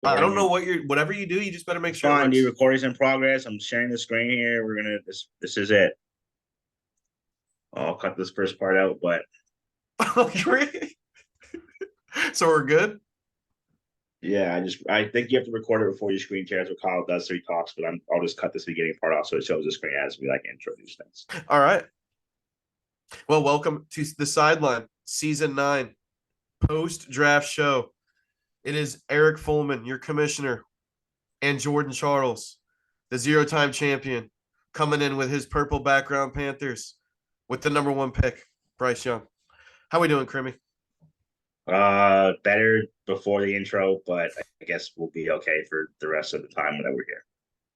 I don't know Recording. whatever you do, you just better make It's sure it fine, dude. works. Recording's in progress. I'm sharing the screen here. This is it. I'll cut this first part out, but So we're good. yeah, I think you have to record it before your screen shares what Kyle does, so he talks. But I'll just cut this beginning part off so it shows the screen as we like introduce things. All right. Well, welcome to the Sideline, Season 9, post-draft show. It is Eric Fullman, your commissioner, and Jordan Charles, the zero-time champion, coming in with his purple background Panthers with the number 1 pick, Bryce Young. How we doing, Crimmy? Better before the intro, but I guess we'll be okay for the rest of the time that we're here.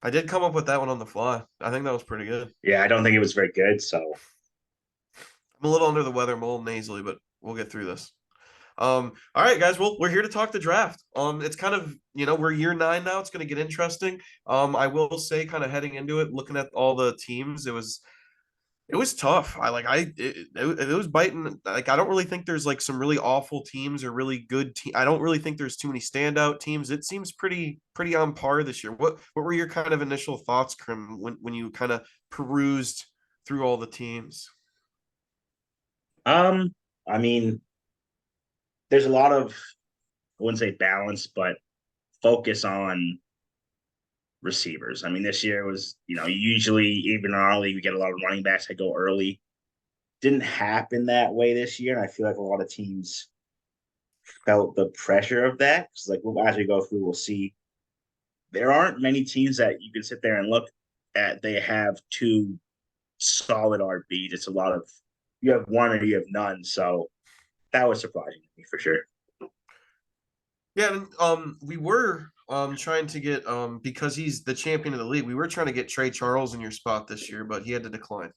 I did come up with that one on the fly. I think that was pretty good. Yeah, I don't think it was very good, so I'm a little under the weather, I'm a little nasally, but we'll get through this. All right, guys. Well, we're here to talk the draft. It's kind of, we're year 9 now. It's going to get interesting. I will say, kind of heading into it, looking at all the teams, it was tough. It was biting. Like, I don't really think there's like some really awful teams or really good team. I don't really think there's too many standout teams. It seems pretty on par this year. What were your kind of initial thoughts, Krim, when you kind of perused through all the teams? um, I mean, there's a lot of I wouldn't say balance, but focus on receivers. I mean, this year was, usually even in our league, we get a lot of running backs that go early. Didn't happen that way this year. And I feel like a lot of teams felt the pressure of that. Because, like, as we go through, we'll see there aren't many teams that you can sit there and look at. They have two solid RBs. It's a lot of, you have one or you have none. So that was surprising to me for sure. Yeah, and we were trying to get because he's the champion of the league. We were trying to get Trey Charles in your spot this year, but he had to decline.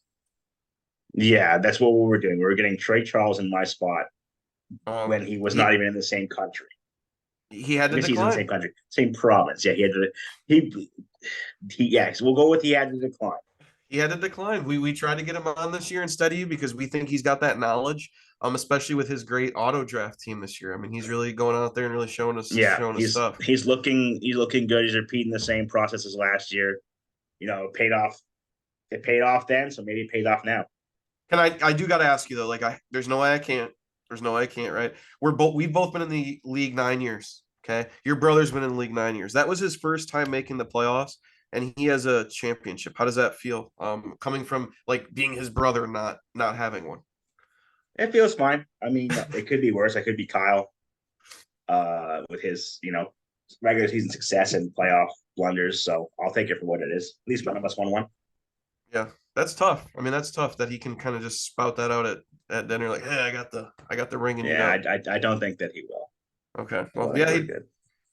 Yeah, that's what we were doing. We were getting Trey Charles in my spot when he was not He even in the same country. he had I to guess he's in the same decline. country, same province. Yeah, he yeah. So we'll go with he had to decline. He had to decline. We tried to get him on this year instead of you because we think he's got that knowledge, especially with his great auto draft team this year. I mean, he's really going out there and really Yeah, showing us stuff. he's looking good. He's repeating the same process as last year. It paid off. It paid off then, so maybe it pays off now. Can I do got to ask you though, like there's no way I can't. There's no way I can't, right? We've both been in the league 9 years. Okay. Your brother's been in the league 9 years. That was his first time making the playoffs, and he has a championship. How does that feel? Coming from like being his brother, not having one. It feels fine. I mean, it could be worse. I could be Kyle, with his regular season success and playoff blunders. So I'll take it for what it is. At least one of us won one. Yeah, that's tough. I mean, that's tough that he can kind of just spout that out at dinner, like, "Hey, I got the ring, and you Yeah, don't." I don't think that he will. Okay, I well, think yeah, we're good.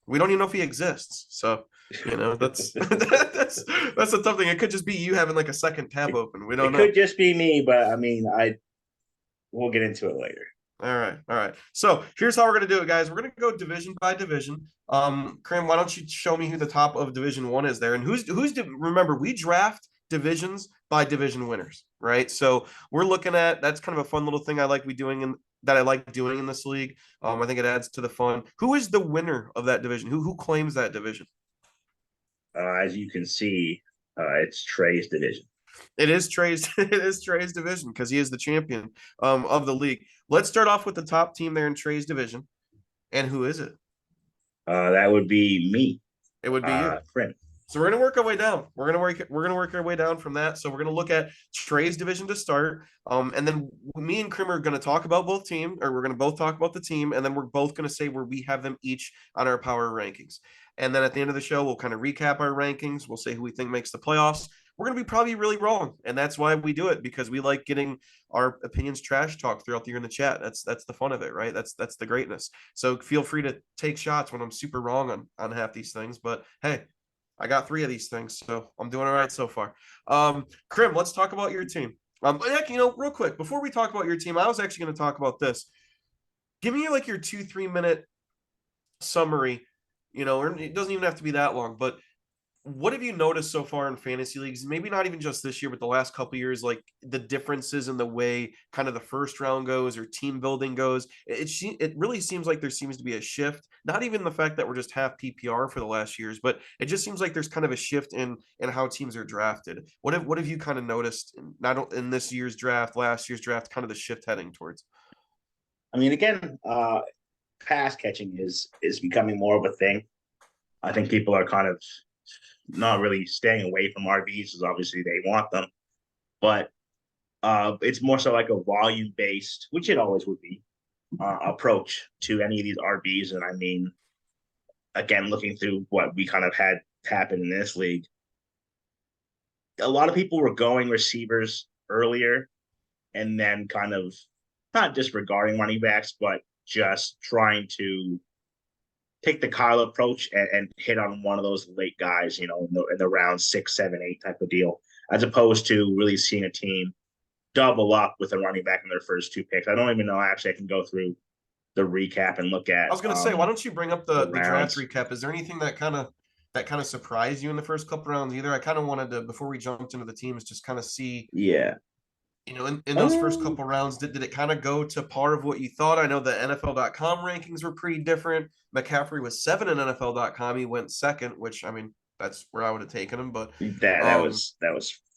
we don't even know if he exists. So, that's that's a tough thing. It could just be you having like a second tab it, open. We don't it know. could just be me, but I mean, I we'll get into it later. All right. So here's how we're gonna do it, guys. We're gonna go division by division. Krim, why don't you show me who the top of Division 1 is there, and remember we draft divisions by division winners, right? So we're looking at that's kind of a fun little thing I like doing in this league. I think it adds to the fun. Who is the winner of that division? Who claims that division? As you can see, it's Trey's division. It is Trey's. It is Trey's division because he is the champion of the league. Let's start off with the top team there in Trey's division, and who is it? That would be me, It would be you. Prim. So we're gonna work our way down. We're gonna work our way down from that. So we're gonna look at Trey's division to start. And then me and Krim are gonna talk about both team, or we're gonna both talk about the team, and then we're both gonna say where we have them each on our power rankings. And then at the end of the show, we'll kind of recap our rankings. We'll say who we think makes the playoffs. We're gonna be probably really wrong, and that's why we do it because we like getting our opinions trash talk throughout the year in the chat. That's the fun of it, right? That's the greatness. So feel free to take shots when I'm super wrong on half these things. But hey, I got 3 of these things, so I'm doing all right so far. Krim, let's talk about your team. Real quick before we talk about your team, I was actually going to talk about this. Give me like your 2-3 minute summary. Or it doesn't even have to be that long, but what have you noticed so far in fantasy leagues? Maybe not even just this year, but the last couple years, like the differences in the way kind of the first round goes or team building goes. It really seems like there seems to be a shift. Not even the fact that we're just half PPR for the last years, but it just seems like there's kind of a shift in how teams are drafted. What have you kind of noticed not in this year's draft, last year's draft, kind of the shift heading towards? I mean, again, pass catching is becoming more of a thing. I think people are kind of not really staying away from RBs because obviously they want them, but it's more so like a volume based, which it always would be, approach to any of these RBs. And I mean, again, looking through what we kind of had happen in this league, a lot of people were going receivers earlier and then kind of not disregarding running backs, but just trying to take the Kyle approach and hit on one of those late guys, in the round 6, 7, 8 type of deal, as opposed to really seeing a team double up with a running back in their first two picks. I don't even know. Actually, I can go through the recap and look I at was gonna say, why don't you bring up the the draft rounds. recap? Is there anything that kind of surprised you in the first couple rounds either? I kind of wanted to, before we jumped into the teams, just kind of see, Yeah. in those first Um, couple rounds, did it kind of go to par of what you thought? I know the NFL.com rankings were pretty different. McCaffrey was 7 in NFL.com. He went second, which I mean, that's where I would have taken him. But that um, was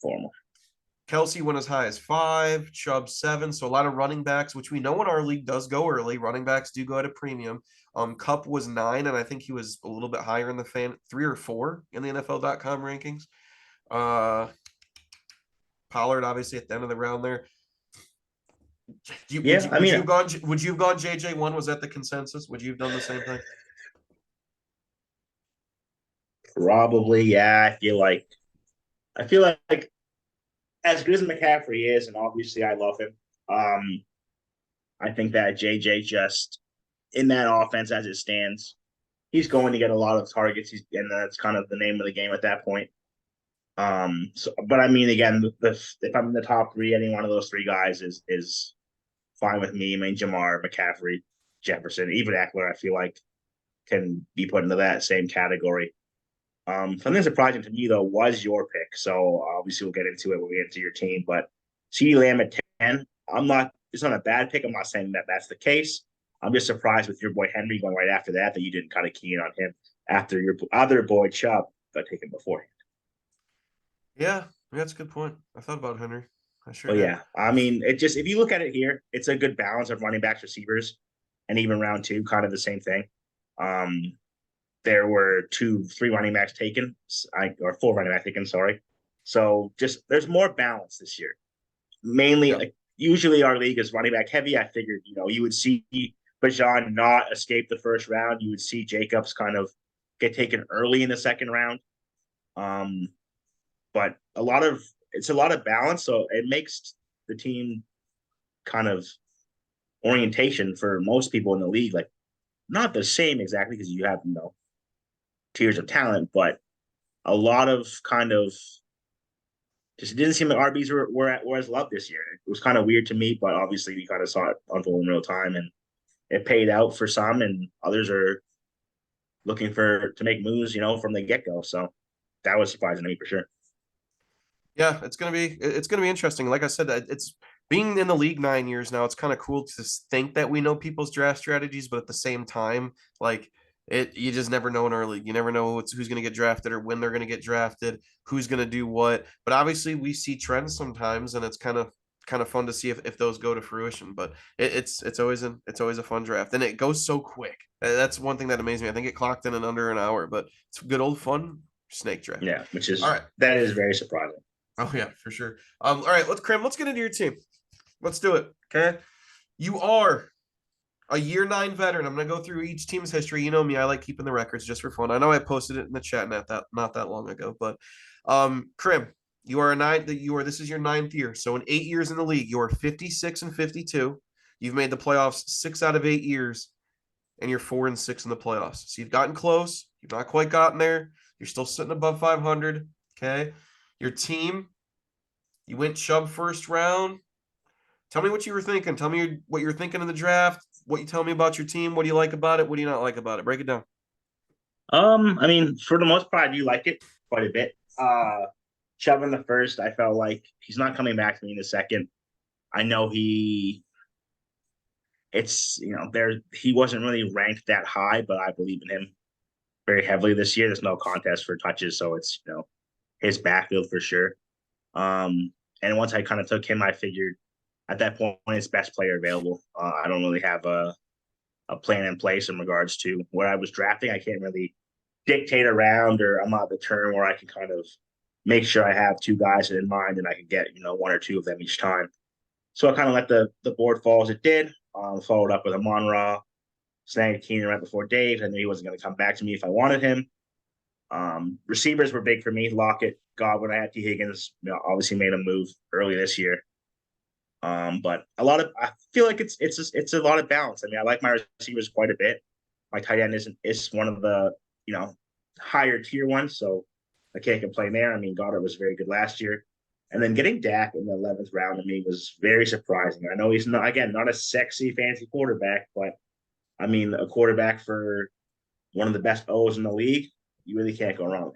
formal. Kelsey went as high as 5, Chubb 7. So a lot of running backs, which we know in our league does go early. Running backs do go at a premium. Cup was 9, and I think he was a little bit higher in the 3 or 4 in the NFL.com rankings. Uh, Pollard obviously at the end of the round there. Yeah, I mean, Would you have gone JJ1? Was that the consensus? Would you have done the same thing? probably. Yeah, I feel like as good as McCaffrey is, and obviously I love him. Um, I think that JJ just in that offense as it stands, he's going to get a lot of targets. And that's kind of the name of the game at that point. But I mean, again, if I'm in the top three, any one of those three guys is fine with me. I mean, Jamar, McCaffrey, Jefferson, even Eckler, I feel like can be put into that same category. Something surprising to me though was your pick. So obviously we'll get into it when we get into your team. But CeeDee Lamb at 10, I'm not. It's not a bad pick. I'm not saying that that's the case. I'm just surprised with your boy Henry going right after that you didn't kind of key in on him after your other boy Chubb got taken beforehand. Yeah, that's a good point. I thought about Henry. I sure But did. yeah, I mean, it just if you look at it here, it's a good balance of running backs, receivers, and even round two, kind of the same thing. Um, there were three running backs taken, or four running backs taken. Sorry. So just there's more balance this year. Mainly, Yeah. like usually our league is running back heavy. I figured you would see Bajan not escape the first round. You would see Jacobs kind of get taken early in the second round. Um, but it's a lot of balance, so it makes the team kind of orientation for most people in the league like not the same exactly because you have tiers of talent, but a lot of kind of just it didn't seem like RBs were as loved this year. It was kind of weird to me, but obviously we kind of saw it unfold in real time, and it paid out for some, and others are looking to make moves, from the get go. So that was surprising to me for sure. Yeah, it's gonna be interesting. Like I said, it's being in the league 9 years now. It's kind of cool to think that we know people's draft strategies, but at the same time, like you just never know in our league. You never know who's going to get drafted or when they're going to get drafted, who's going to do what. But obviously, we see trends sometimes, and it's kind of fun to see if those go to fruition. But it's always a fun draft, and it goes so quick. That's one thing that amazed me. I think it clocked in under an hour, but it's good old fun snake draft. Yeah, which All is right. that is very surprising. Oh yeah, for sure. All right, let's get into your team. Let's do it. Okay. You are a year 9 veteran. I'm gonna go through each team's history. You know me, I like keeping the records just for fun. I know I posted it in the chat not that long ago, but Krim, you are a nine that you are this is your 9th year. So in 8 years in the league, you are 56 and 52. You've made the playoffs 6 out of 8 years, and you're 4 and 6 in the playoffs. So you've gotten close, you've not quite gotten there, you're still sitting above 500. Okay. Your team, you went Chubb first round. Tell me what you were thinking. Tell me what you were thinking in the draft. What you tell me about your team. What do you like about it? What do you not like about it? Break it down. I mean, for the most part, I do like it, quite a bit. Chubb in the first, I felt like he's not coming back to me in the second. I know it's there he wasn't really ranked that high, but I believe in him very heavily this year. There's no contest for touches, so it's his backfield for sure. And once I kind of took him, I figured at that point it's best player available. I don't really have a plan in place in regards to where I was drafting. I can't really dictate around, or I'm not the term where I can kind of make sure I have two guys in mind and I can get one or two of them each time. So I kind of let the board fall as it did. Followed up with Amon-Ra, snagged Keenan right before Dave. I knew he wasn't going to come back to me if I wanted him. Receivers were big for me. Lockett, Godwin, I had T. Higgins. Obviously made a move early this year. But I feel like it's a lot of balance. I mean, I like my receivers quite a bit. My tight end is one of the higher tier ones, so I can't complain there. I mean, Goddard was very good last year, and then getting Dak in the 11th round to me was very surprising. I know he's not a sexy fancy quarterback, but I mean, a quarterback for one of the best O's in the league, you really can't go wrong.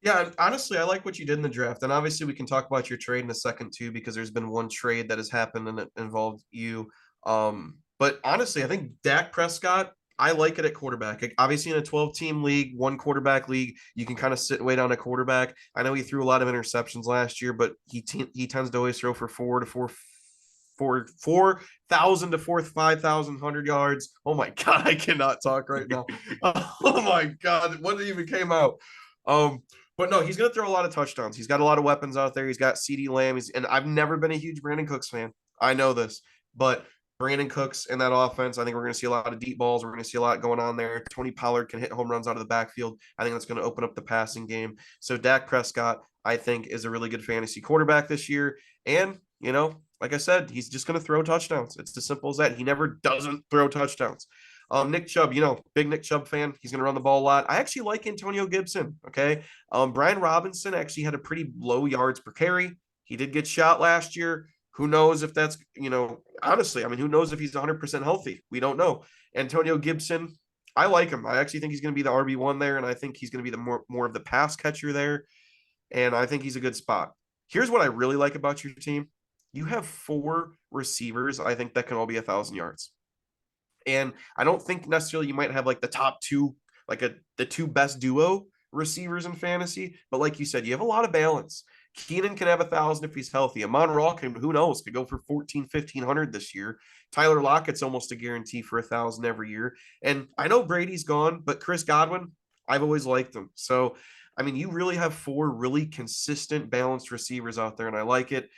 Yeah, and honestly, I like what you did in the draft. And obviously, we can talk about your trade in a second too, because there's been one trade that has happened and it involved you. But honestly, I think Dak Prescott, I like it at quarterback. Like, obviously, in a 12-team league, one quarterback league, you can kind of sit and wait on a quarterback. I know he threw a lot of interceptions last year, but he tends to always throw for 4,000 to 5,100 yards. Oh my god, I cannot talk right now. Oh my god, what even came out? Um, but no, he's going to throw a lot of touchdowns. He's got a lot of weapons out there. He's got CeeDee Lamb. And I've never been a huge Brandon Cooks fan. I know this, but Brandon Cooks in that offense, I think we're going to see a lot of deep balls. We're going to see a lot going on there. Tony Pollard can hit home runs out of the backfield. I think that's going to open up the passing game. So Dak Prescott, I think, is a really good fantasy quarterback this year. And, like I said, he's just going to throw touchdowns. It's as simple as that. He never doesn't throw touchdowns. Nick Chubb, big Nick Chubb fan. He's going to run the ball a lot. I actually like Antonio Gibson. Okay. Brian Robinson actually had a pretty low yards per carry. He did get shot last year. Who knows if that's, honestly, I mean, who knows if he's 100% healthy? We don't know. Antonio Gibson, I like him. I actually think he's going to be the RB1 there, and I think he's going to be the more of the pass catcher there, and I think he's a good spot. Here's what I really like about your team. You have 4 receivers, I think, that can all be 1,000 yards. And I don't think necessarily you might have like the top 2, like the 2 best duo receivers in fantasy, but like you said, you have a lot of balance. Keenan can have 1,000 if he's healthy. Amon-Ra can, who knows, could go for 1,500 this year. Tyler Lockett's almost a guarantee for 1,000 every year. And I know Brady's gone, but Chris Godwin, I've always liked him. So, I mean, you really have 4 really consistent, balanced receivers out there, and I like it.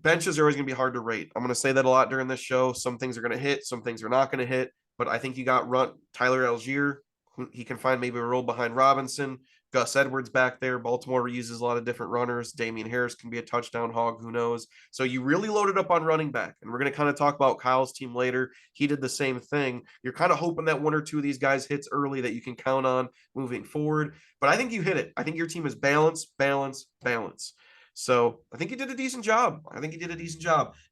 Benches are always going to be hard to rate. I'm going to say that a lot during this show. Some things are going to hit, some things are not going to hit. But I think you got Tyler Algier. He can find maybe a role behind Robinson. Gus Edwards back there. Baltimore uses a lot of different runners. Damian Harris can be a touchdown hog. Who knows? So you really loaded up on running back. And we're going to kind of talk about Kyle's team later. He did the same thing. You're kind of hoping that 1 or 2 of these guys hits early that you can count on moving forward. But I think you hit it. I think your team is balance, balance, balance. So I think you did a decent job.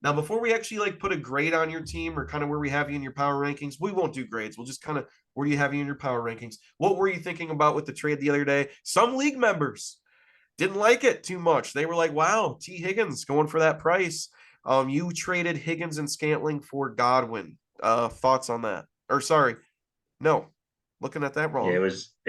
Now, before we actually like put a grade on your team or kind of where we have you in your power rankings, we won't do grades. We'll just kind of where do you have you in your power rankings? What were you thinking about with the trade the other day? Some league members didn't like it too much. They were like, wow, T. Higgins going for that price. You traded Higgins and Scantling for Godwin. Thoughts on that? Or sorry, no, looking at that Yeah, wrong. it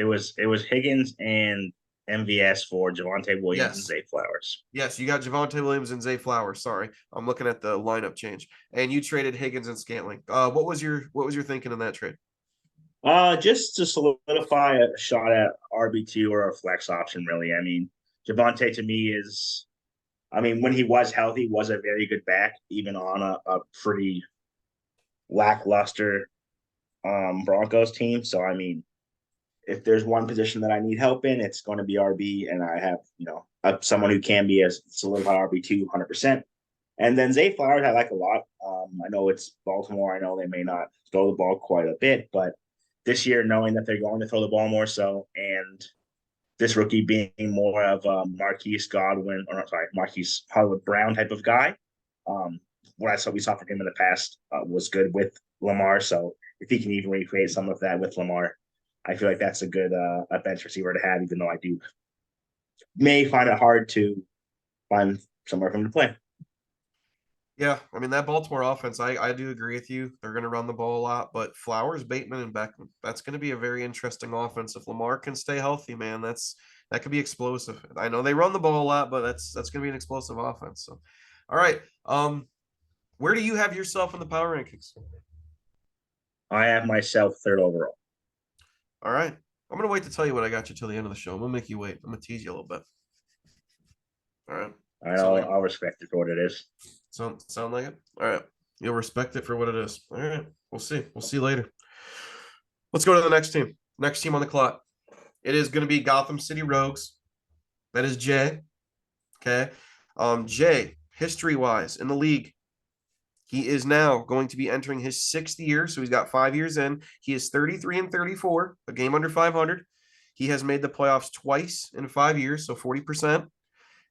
was Higgins and MVS for Javonte Williams and Yes. Zay Flowers. Yes, you got Javonte Williams and Zay Flowers. Sorry, I'm looking at the lineup change, and you traded Higgins and Scantling. What was your thinking in that trade? Just to solidify a shot at RB2 or a flex option, really. I mean, Javonte to me when he was healthy, was a very good back, even on a pretty lackluster Broncos team. So I mean, if there's one position that I need help in, it's going to be RB, and I have someone who can be a solidified RB2 100%. And then Zay Flowers, I like a lot. I know it's Baltimore. I know they may not throw the ball quite a bit, but this year, knowing that they're going to throw the ball more so, and this rookie being more of a Marquise Godwin, or not, sorry, Marquise Hollywood Brown type of guy, what we saw from him in the past was good with Lamar. So if he can even recreate some of that with Lamar, I feel like that's a good a bench receiver to have, even though I do may find it hard to find somewhere for him to play. Yeah, I mean that Baltimore offense, I do agree with you. They're going to run the ball a lot, but Flowers, Bateman, and Beckman, that's going to be a very interesting offense. If Lamar can stay healthy, man, that could be explosive. I know they run the ball a lot, but that's going to be an explosive offense. So, all right, where do you have yourself in the power rankings? I have myself third overall. All right, I'm going to wait to tell you what I got you till the end of the show. I'm going to make you wait. I'm going to tease you a little bit. All right, sound like I'll respect it for what it is. sound like it? All right, you'll respect it for what it is. All right, we'll see. We'll see later. Let's go to the next team. Next team on the clock. It is going to be Gotham City Rogues. That is Jay. Okay. Jay, history wise in the league, he is now going to be entering his sixth year. So he's got 5 years in. He is 33 and 34, a game under 500. He has made the playoffs twice in 5 years, so 40%.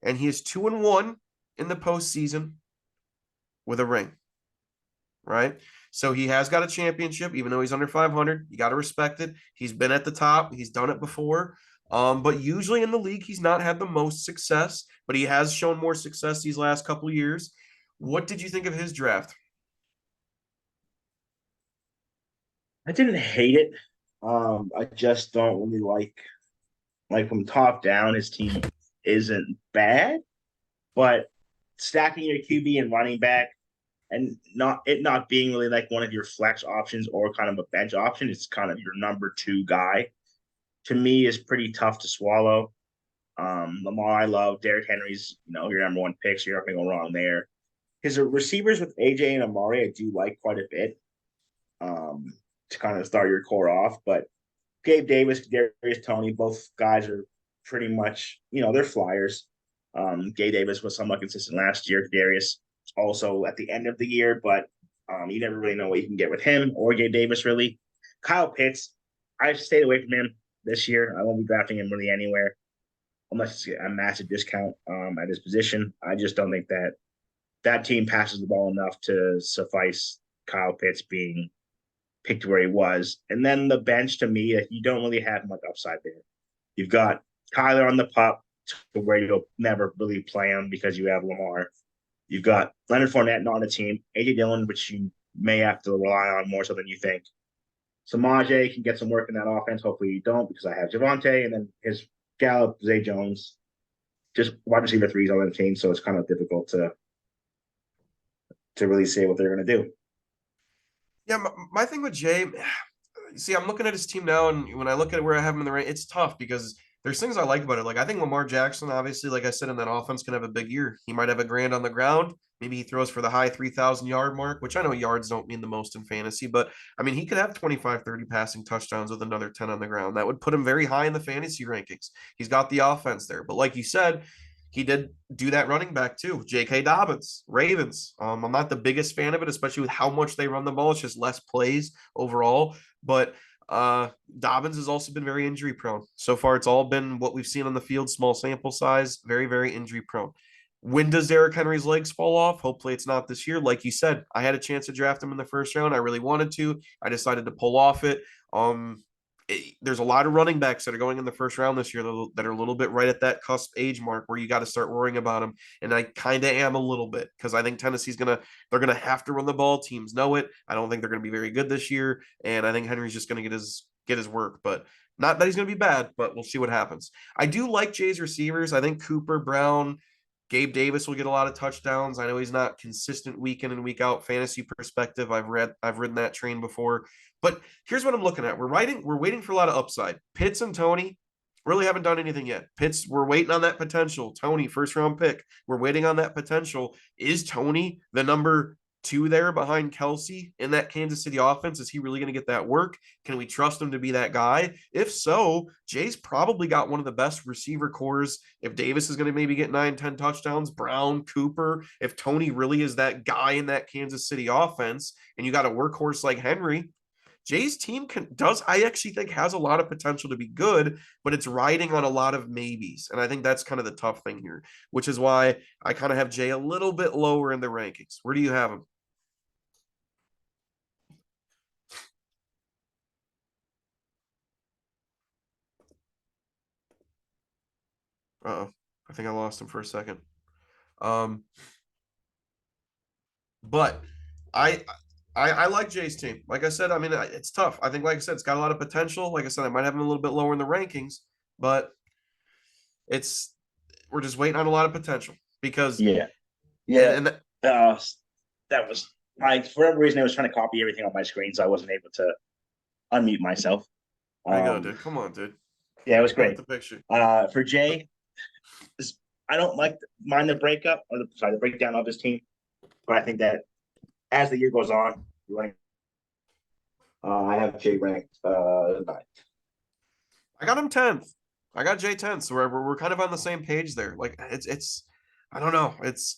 And he is 2-1 in the postseason with a ring, right? So he has got a championship, even though he's under 500. You got to respect it. He's been at the top. He's done it before. But usually in the league, he's not had the most success, but he has shown more success these last couple of years. What did you think of his draft? I didn't hate it. I just don't really like from top down. His team isn't bad, but stacking your QB and running back and not being really like one of your flex options or kind of a bench option, it's kind of your number two guy. To me, is pretty tough to swallow. Lamar, I love. Derrick Henry's, your number one pick, so you're not going to go wrong there. His receivers with AJ and Amari, I do like quite a bit to kind of start your core off. But Gabe Davis, Darius Tony, both guys are pretty much, they're flyers. Gabe Davis was somewhat consistent last year. Darius also at the end of the year, but you never really know what you can get with him or Gabe Davis, really. Kyle Pitts, I've stayed away from him this year. I won't be drafting him really anywhere unless it's a massive discount at his position. I just don't think that team passes the ball enough to suffice Kyle Pitts being picked where he was. And then the bench, to me, you don't really have much upside there. You've got Kyler on the pup to where you'll never really play him because you have Lamar. You've got Leonard Fournette not on the team, AJ Dillon, which you may have to rely on more so than you think. Samaje can get some work in that offense. Hopefully you don't, because I have Javante, and then his Gallup, Zay Jones, just wide receiver threes on the team, so it's kind of difficult to really say what they're going to do. Yeah, my thing with Jay, see, I'm looking at his team now, and when I look at where I have him in the rank, it's tough because there's things I like about it. Like I think Lamar Jackson, obviously, like I said, in that offense, can have a big year. He might have a grand on the ground. Maybe he throws for the high 3,000 yard mark, which I know yards don't mean the most in fantasy, but I mean, he could have 25, 30 passing touchdowns with another 10 on the ground. That would put him very high in the fantasy rankings. He's got the offense there. But like you said, he did do that running back too. J.K. Dobbins, Ravens. I'm not the biggest fan of it, especially with how much they run the ball. It's just less plays overall. But Dobbins has also been very injury prone. So far, it's all been what we've seen on the field, small sample size, very, very injury prone. When does Derrick Henry's legs fall off? Hopefully, it's not this year. Like you said, I had a chance to draft him in the first round. I really wanted to. I decided to pull off it. There's a lot of running backs that are going in the first round this year that are a little bit right at that cusp age mark where you got to start worrying about them. And I kind of am a little bit because I think they're gonna have to run the ball. Teams know it. I don't think they're gonna be very good this year, and I think Henry's just gonna get his work, but not that he's gonna be bad. But we'll see what happens. I do like Jay's receivers. I think Cooper, Brown, Gabe Davis will get a lot of touchdowns. I know he's not consistent week in and week out fantasy perspective. I've ridden that train before. But here's what I'm looking at. We're waiting for a lot of upside. Pitts and Tony really haven't done anything yet. Pitts, we're waiting on that potential. Tony, first round pick. We're waiting on that potential. Is Tony the number two there behind Kelsey in that Kansas City offense? Is he really going to get that work? Can we trust him to be that guy? If so, Jay's probably got one of the best receiver cores. If Davis is going to maybe get 9, 10 touchdowns, Brown, Cooper, if Tony really is that guy in that Kansas City offense, and you got a workhorse like Henry, Jay's team I actually think has a lot of potential to be good, but it's riding on a lot of maybes. And I think that's kind of the tough thing here, which is why I kind of have Jay a little bit lower in the rankings. Where do you have him? Uh-oh. I think I lost him for a second. Um, but I I like Jay's team. Like I said, I mean it's tough. I think, like I said, it's got a lot of potential. Like I said, I might have him a little bit lower in the rankings, but it's we're just waiting on a lot of potential because Yeah, and yeah. and Uh, that was for whatever reason I was trying to copy everything on my screen, so I wasn't able to unmute myself. there you go, Um, dude. Come on, dude. yeah, it was Paint great. the picture. For Jay, I don't mind the breakup or the breakdown of his team, but I think that as the year goes on, I have Jay ranked ninth. I got him 10th. I got Jay 10th. So we're kind of on the same page there. Like it's I don't know. There's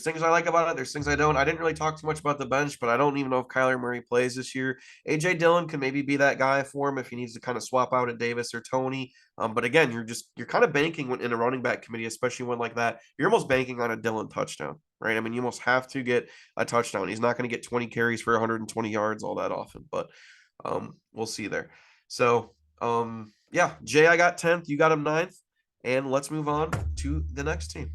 things I like about it. There's things I don't. I didn't really talk too much about the bench, but I don't even know if Kyler Murray plays this year. AJ Dillon can maybe be that guy for him if he needs to kind of swap out at Davis or Tony. But again, you're kind of banking in a running back committee, especially one like that. You're almost banking on a Dillon touchdown, right? I mean, you almost have to get a touchdown. He's not going to get 20 carries for 120 yards all that often, but we'll see there. So yeah, Jay, I got 10th, you got him 9th, and let's move on to the next team.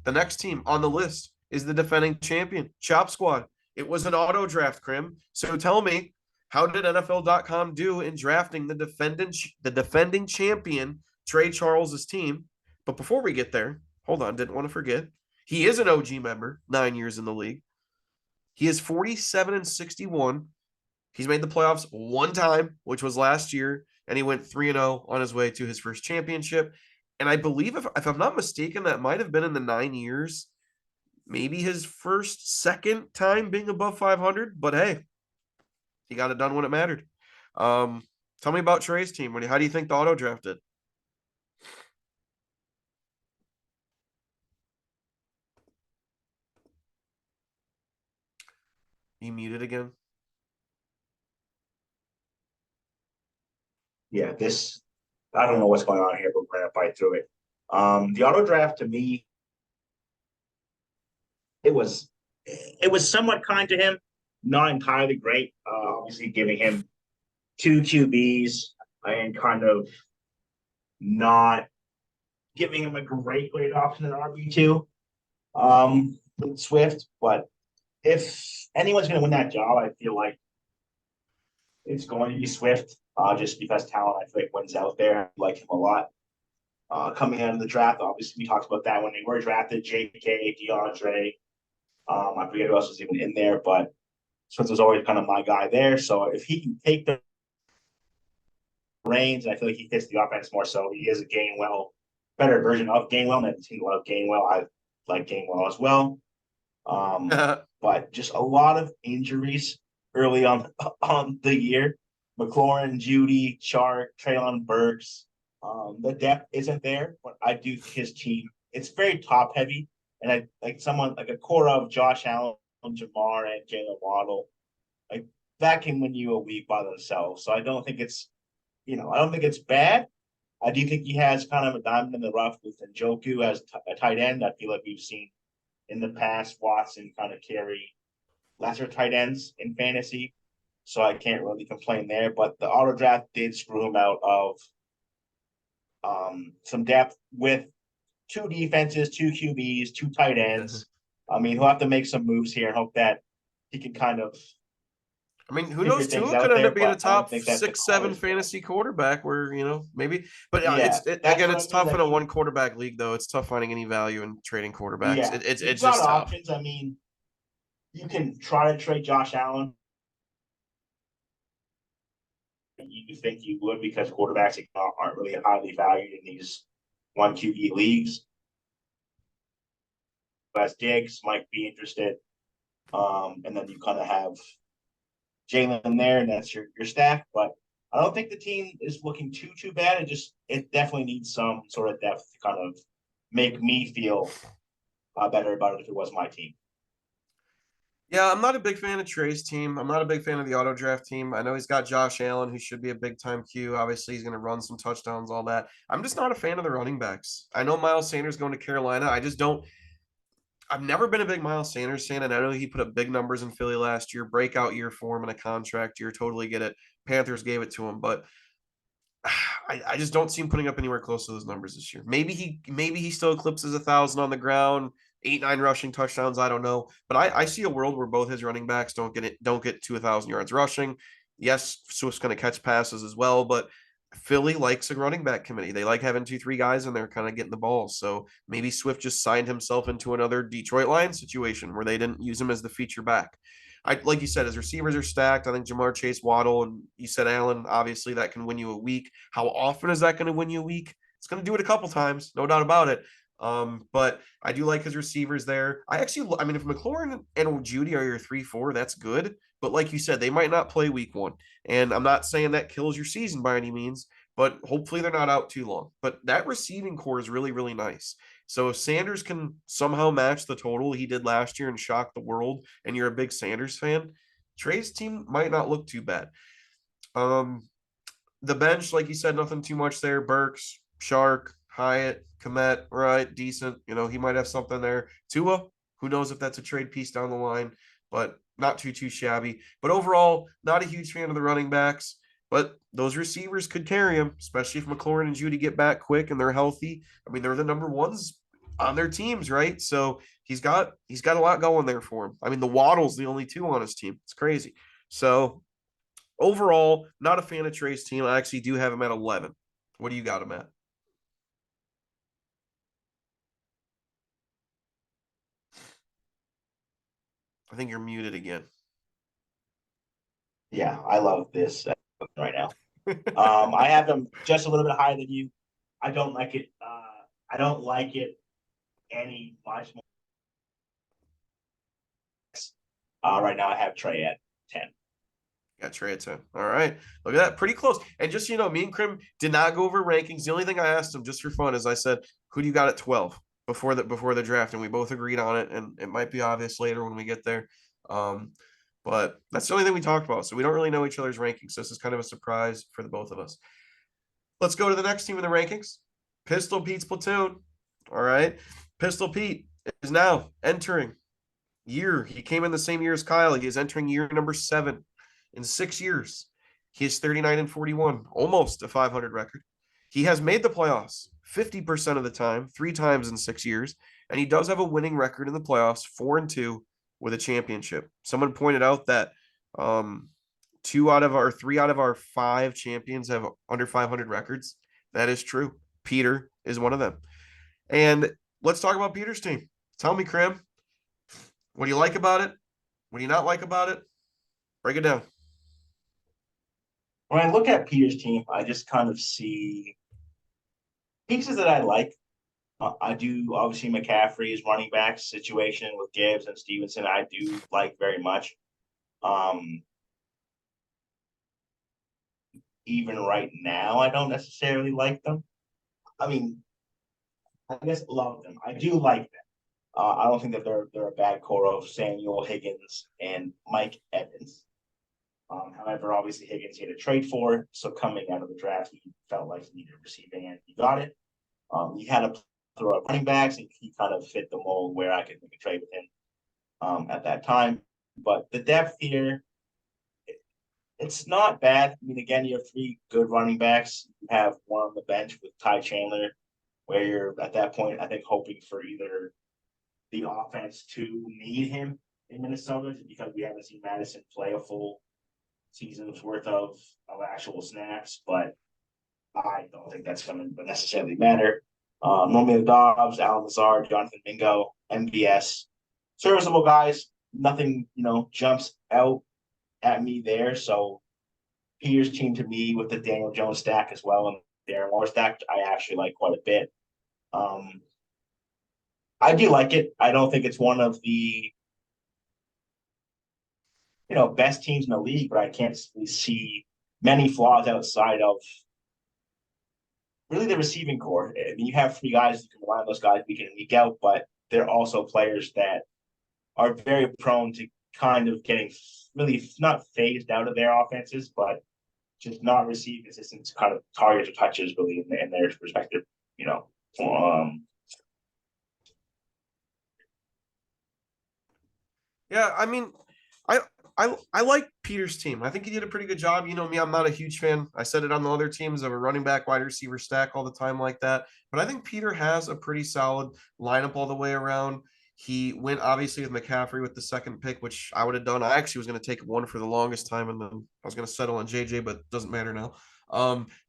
The next team on the list is the defending champion, Chop Squad. It was an auto draft, Krim. So tell me, how did NFL.com do in drafting the defending champion, Trey Charles's team? But before we get there, hold on, didn't want to forget. He is an OG member, 9 years in the league. He is 47-61. He's made the playoffs one time, which was last year, and he went 3-0 on his way to his first championship. And I believe, if I'm not mistaken, that might have been in the 9 years, maybe his second time being above 500. But hey, he got it done when it mattered. Tell me about Trey's team. How do you think the auto draft did? You muted again? Yeah, this I don't know what's going on here, but we're gonna fight through it. The auto draft to me, it was it was somewhat kind to him, not entirely great. Obviously, giving him two QBs and kind of not giving him a great option at RB2 with Swift. But if anyone's going to win that job, I feel like it's going to be Swift, just because talent I feel like wins out there. I like him a lot. Coming out of the draft, obviously we talked about that when they were drafted. JK, DeAndre, I forget who else was even in there, but Swift was always kind of my guy there. So if he can take the reins, I feel like he fits the offense more. So he is a Gainwell, better version of Gainwell. Never seen a lot of Gainwell. I like Gainwell as well. But just a lot of injuries early on the year. McLaurin, Judy, Chark, Traylon Burks. The depth isn't there, but I do his team. It's very top heavy, and I like someone like a core of Josh Allen, Jamar, and Jalen Waddle. Like that can win you a week by themselves. So I don't think I don't think it's bad. I do think he has kind of a diamond in the rough with Njoku as a tight end. I feel like we've seen in the past Watson kind of carry lesser tight ends in fantasy. So I can't really complain there. But the auto draft did screw him out of some depth with two defenses, two QBs, two tight ends. I mean, he'll have to make some moves here and hope that he can kind of I mean, who figure knows? things Tua could out end there, up being a but I don't top think that's the 6, 7 college level. fantasy quarterback. Where maybe, but Yeah, that's again, what I it's mean. tough in Like a one quarterback league, though. It's tough finding any value in trading quarterbacks. yeah, you've It's got just tough. options. I mean, you can try to trade Josh Allen. You think you would because quarterbacks aren't really highly valued in these one QB leagues. As Diggs might be interested, and then you kind of have Jalen there, and that's your stack. But I don't think the team is looking too bad. It definitely needs some sort of depth to kind of make me feel better about it if it was my team. Yeah, I'm not a big fan of Trey's team. I'm not a big fan of the auto draft team. I know he's got Josh Allen, who should be a big time Q. Obviously, he's going to run some touchdowns, all that. I'm just not a fan of the running backs. I know Miles Sanders going to Carolina. I just don't. I've never been a big Miles Sanders fan, and I know he put up big numbers in Philly last year, breakout year for him in a contract year. Totally get it. Panthers gave it to him, but I just don't see him putting up anywhere close to those numbers this year. Maybe he still eclipses 1,000 on the ground, 8-9 rushing touchdowns. I don't know, but I see a world where both his running backs don't get to 1,000 yards rushing. Yes, Swift's going to catch passes as well, but Philly likes a running back committee. They like having 2-3 guys in there kind of getting the ball. So maybe Swift just signed himself into another Detroit Lions situation where they didn't use him as the feature back. Like you said, his receivers are stacked. I think Jamar Chase, Waddle, and you said Allen. Obviously, that can win you a week. How often is that going to win you a week? It's going to do it a couple times, no doubt about it. But I do like his receivers there. I mean, if McLaurin and Judy are your 3-4, that's good. But like you said, they might not play week 1, and I'm not saying that kills your season by any means. But hopefully they're not out too long. But that receiving core is really, really nice. So if Sanders can somehow match the total he did last year and shock the world, and you're a big Sanders fan, Trey's team might not look too bad. The bench, like you said, nothing too much there. Burks, Shark, Hyatt, Komet, right? Decent. He might have something there. Tua, who knows if that's a trade piece down the line, but not too shabby. But overall, not a huge fan of the running backs. But those receivers could carry him, especially if McLaurin and Judy get back quick and they're healthy. I mean, they're the number ones on their teams, right? So he's got a lot going there for him. I mean, the Waddle's the only 2 on his team. It's crazy. So overall, not a fan of Trey's team. I actually do have him at 11. What do you got him at? I think you're muted again. Yeah, I love this right now. I have them just a little bit higher than you. I don't like it. I don't like it any much more. Right now, I have Trey at 10. Got Trey at 10. All right. Look at that. Pretty close. And just, me and Krim did not go over rankings. The only thing I asked him just for fun is I said, who do you got at 12 before the draft? And we both agreed on it. And it might be obvious later when we get there. But that's the only thing we talked about. So we don't really know each other's rankings. So this is kind of a surprise for the both of us. Let's go to the next team in the rankings. Pistol Pete's platoon. All right. Pistol Pete is now entering year. He came in the same year as Kyle. He is entering year number 7 in 6 years. He is 39-41, almost a 500 record. He has made the playoffs 50% of the time, 3 times in 6 years, and he does have a winning record in the playoffs, 4-2 with a championship. Someone pointed out that 3 out of our 5 champions have under 500 records. That is true. Peter is one of them. And let's talk about Peter's team. Tell me, Krim, what do you like about it? What do you not like about it? Break it down. When I look at Peter's team, I just kind of see pieces that I like. I do obviously McCaffrey's running back situation with Gibbs and Stevenson. I do like very much. Even right now, I don't necessarily like them. I mean, I guess love them. I do like them. I don't think that they're a bad core of Samuel Higgins and Mike Evans. However, obviously Higgins he had a trade for, so coming out of the draft, he felt like he needed receiving and he got it. He had a throw up running backs, and he kind of fit the mold where I could make a trade with him at that time. But the depth here, it's not bad. I mean, again, you have 3 good running backs. You have one on the bench with Ty Chandler, where you're at that point, I think, hoping for either the offense to need him in Minnesota because we haven't seen Madison play a full season's worth of actual snaps, but I don't think that's going to necessarily matter. Romeo Dobbs, Alan Lazard, Jonathan Mingo, MBS, serviceable guys. Nothing, jumps out at me there. So Peter's team to me with the Daniel Jones stack as well and Darren Waller stack, I actually like quite a bit. I do like it. I don't think it's one of the best teams in the league, but I can't see many flaws outside of really the receiving core. I mean, you have 3 guys you can rely on those guys week in and week out, but they're also players that are very prone to kind of getting really not phased out of their offenses, but just not receive consistent kind of targets or touches really in their respective, Yeah, I mean, I like Peter's team. I think he did a pretty good job. You know me, I'm not a huge fan. I said it on the other teams of a running back, wide receiver stack all the time like that. But I think Peter has a pretty solid lineup all the way around. He went obviously with McCaffrey with the second pick, which I would have done. I actually was going to take one for the longest time, and then I was going to settle on JJ, but it doesn't matter now.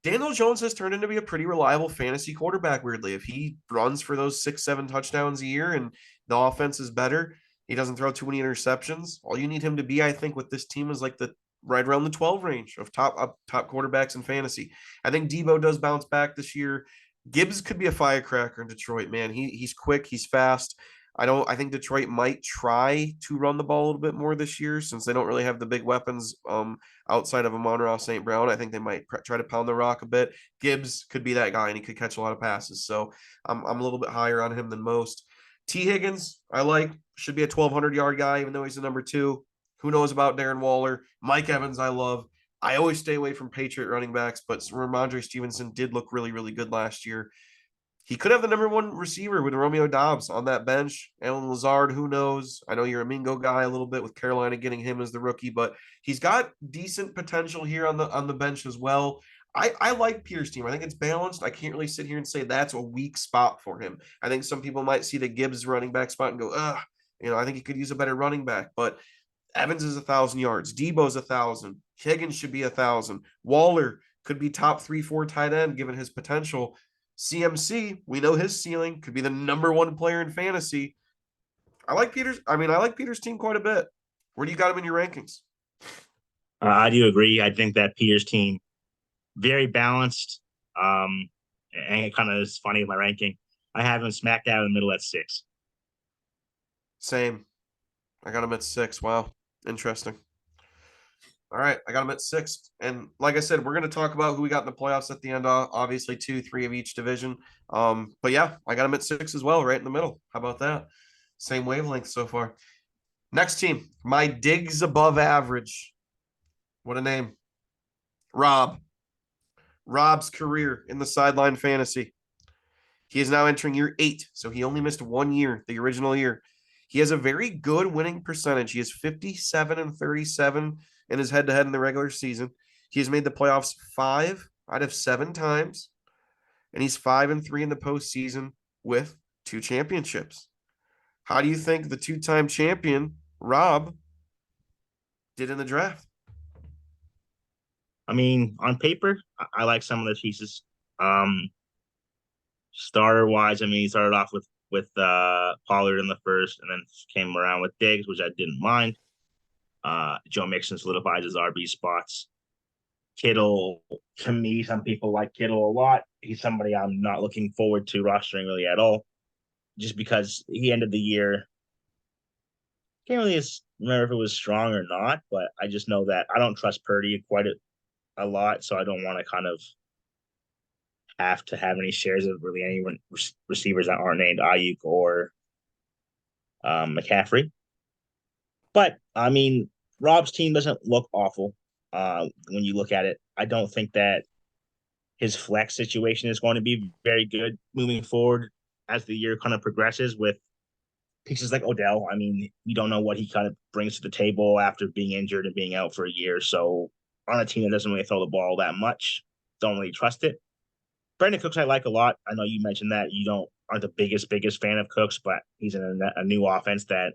Daniel Jones has turned into be a pretty reliable fantasy quarterback. Weirdly, if he runs for those 6, 7 touchdowns a year and the offense is better, he doesn't throw too many interceptions. All you need him to be, I think, with this team is like the right around the 12 range of top quarterbacks in fantasy. I think Debo does bounce back this year. Gibbs could be a firecracker in Detroit, man. He's quick, he's fast. I think Detroit might try to run the ball a little bit more this year since they don't really have the big weapons outside of Amon-Ra St. Brown. I think they might try to pound the rock a bit. Gibbs could be that guy and he could catch a lot of passes. So I'm a little bit higher on him than most. T. Higgins, I like, should be a 1,200-yard guy, even though he's the number 2. Who knows about Darren Waller? Mike Evans, I love. I always stay away from Patriot running backs, but Ramondre Stevenson did look really, really good last year. He could have the number 1 receiver with Romeo Dobbs on that bench. Alan Lazard, who knows? I know you're a Mingo guy a little bit with Carolina getting him as the rookie, but he's got decent potential here on the bench as well. I like Pierce's team. I think it's balanced. I can't really sit here and say that's a weak spot for him. I think some people might see the Gibbs running back spot and go, I think he could use a better running back. But Evans is 1,000 yards. Debo's 1,000. Higgins should be 1,000. Waller could be top 3, 4 tight end given his potential. CMC, we know his ceiling could be the number 1 player in fantasy. I like Peter's team quite a bit. Where do you got him in your rankings? I do agree. I think that Peter's team very balanced. And it kind of is funny with my ranking. I have him smack down in the middle at 6. Same. I got him at 6. Wow. Interesting. All right. I got him at 6. And like I said, we're going to talk about who we got in the playoffs at the end. Obviously, 2, 3 of each division. But yeah, I got him at 6 as well, right in the middle. How about that? Same wavelength so far. Next team, my digs above average. What a name. Rob's career in the sideline fantasy. He is now entering year 8, so he only missed 1 year, the original year. He has a very good winning percentage. He is 57-37 in his head-to-head in the regular season. He has made the playoffs 5 out of 7 times, and he's 5-3 in the postseason with 2 championships. How do you think the 2-time champion, Rob, did in the draft? I mean, on paper, I like some of the pieces. Starter wise, I mean, he started off with Pollard in the first, and then came around with Diggs, which I didn't mind. Joe Mixon solidifies his RB spots. Kittle, to me, some people like Kittle a lot. He's somebody I'm not looking forward to rostering really at all, just because he ended the year. Can't really remember if it was strong or not, but I just know that I don't trust Purdy quite a lot, so I don't want to kind of have to have any shares of really any receivers that aren't named Ayuk or McCaffrey. But I mean, Rob's team doesn't look awful when you look at it. I don't think that his flex situation is going to be very good moving forward as the year kind of progresses with pieces like Odell. I mean, we don't know what he kind of brings to the table after being injured and being out for a year. So on a team that doesn't really throw the ball that much, don't really trust it. Brandon Cooks, I like a lot. I know you mentioned that you aren't the biggest fan of Cooks, but he's in a new offense that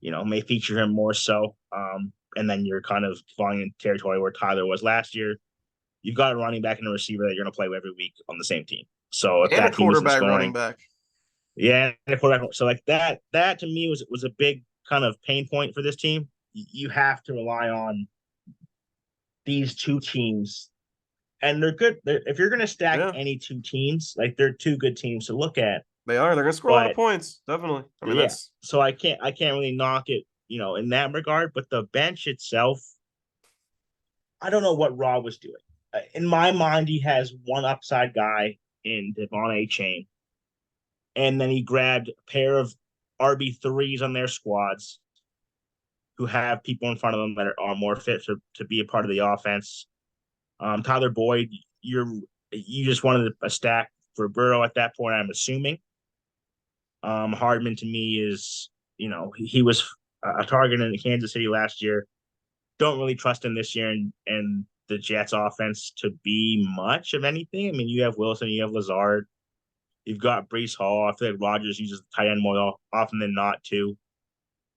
may feature him more so. And then you're kind of falling in territory where Tyler was last year. You've got a running back and a receiver that you're going to play with every week on the same team. So if And a that team isn't quarterback scoring, running back. yeah, and a quarterback. So like that to me was a big kind of pain point for this team. You have to rely on these 2 teams, and they're good. If you're going to stack any 2 teams, like they're 2 good teams to look at. They are. They're going to score a lot of points. Definitely. I mean, yeah. So I can't really knock it, in that regard. But the bench itself, I don't know what Raw was doing. In my mind, he has one upside guy in Devon Achane, and then he grabbed a pair of RB3s on their squads who have people in front of them that are more fit to be a part of the offense. Tyler Boyd, you just wanted a stack for Burrow at that point, I'm assuming. Hardman to me is, he was a target in Kansas City last year. Don't really trust him this year, and the Jets offense to be much of anything. I mean, you have Wilson, you have Lazard, you've got Brees Hall. I feel like Rodgers uses the tight end more often than not too.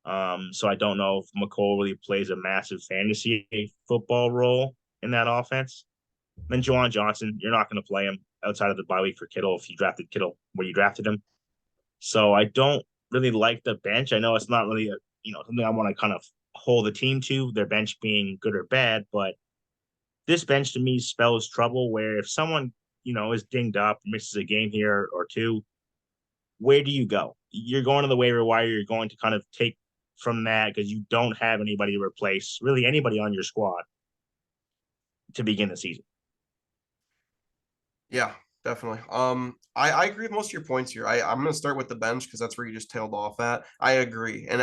So I don't know if McCole really plays a massive fantasy football role in that offense. Then Juwan Johnson, you're not going to play him outside of the bye week for Kittle if you drafted Kittle where you drafted him. So I don't really like the bench. I know it's not really something I want to kind of hold the team to, their bench being good or bad, but this bench to me spells trouble where if someone, is dinged up, misses a game here or two, where do you go? You're going to the waiver wire, you're going to kind of take from that because you don't have anybody to replace really anybody on your squad to begin the season. Yeah, definitely. I agree with most of your points here. I'm gonna start with the bench because that's where you just tailed off at. I agree, and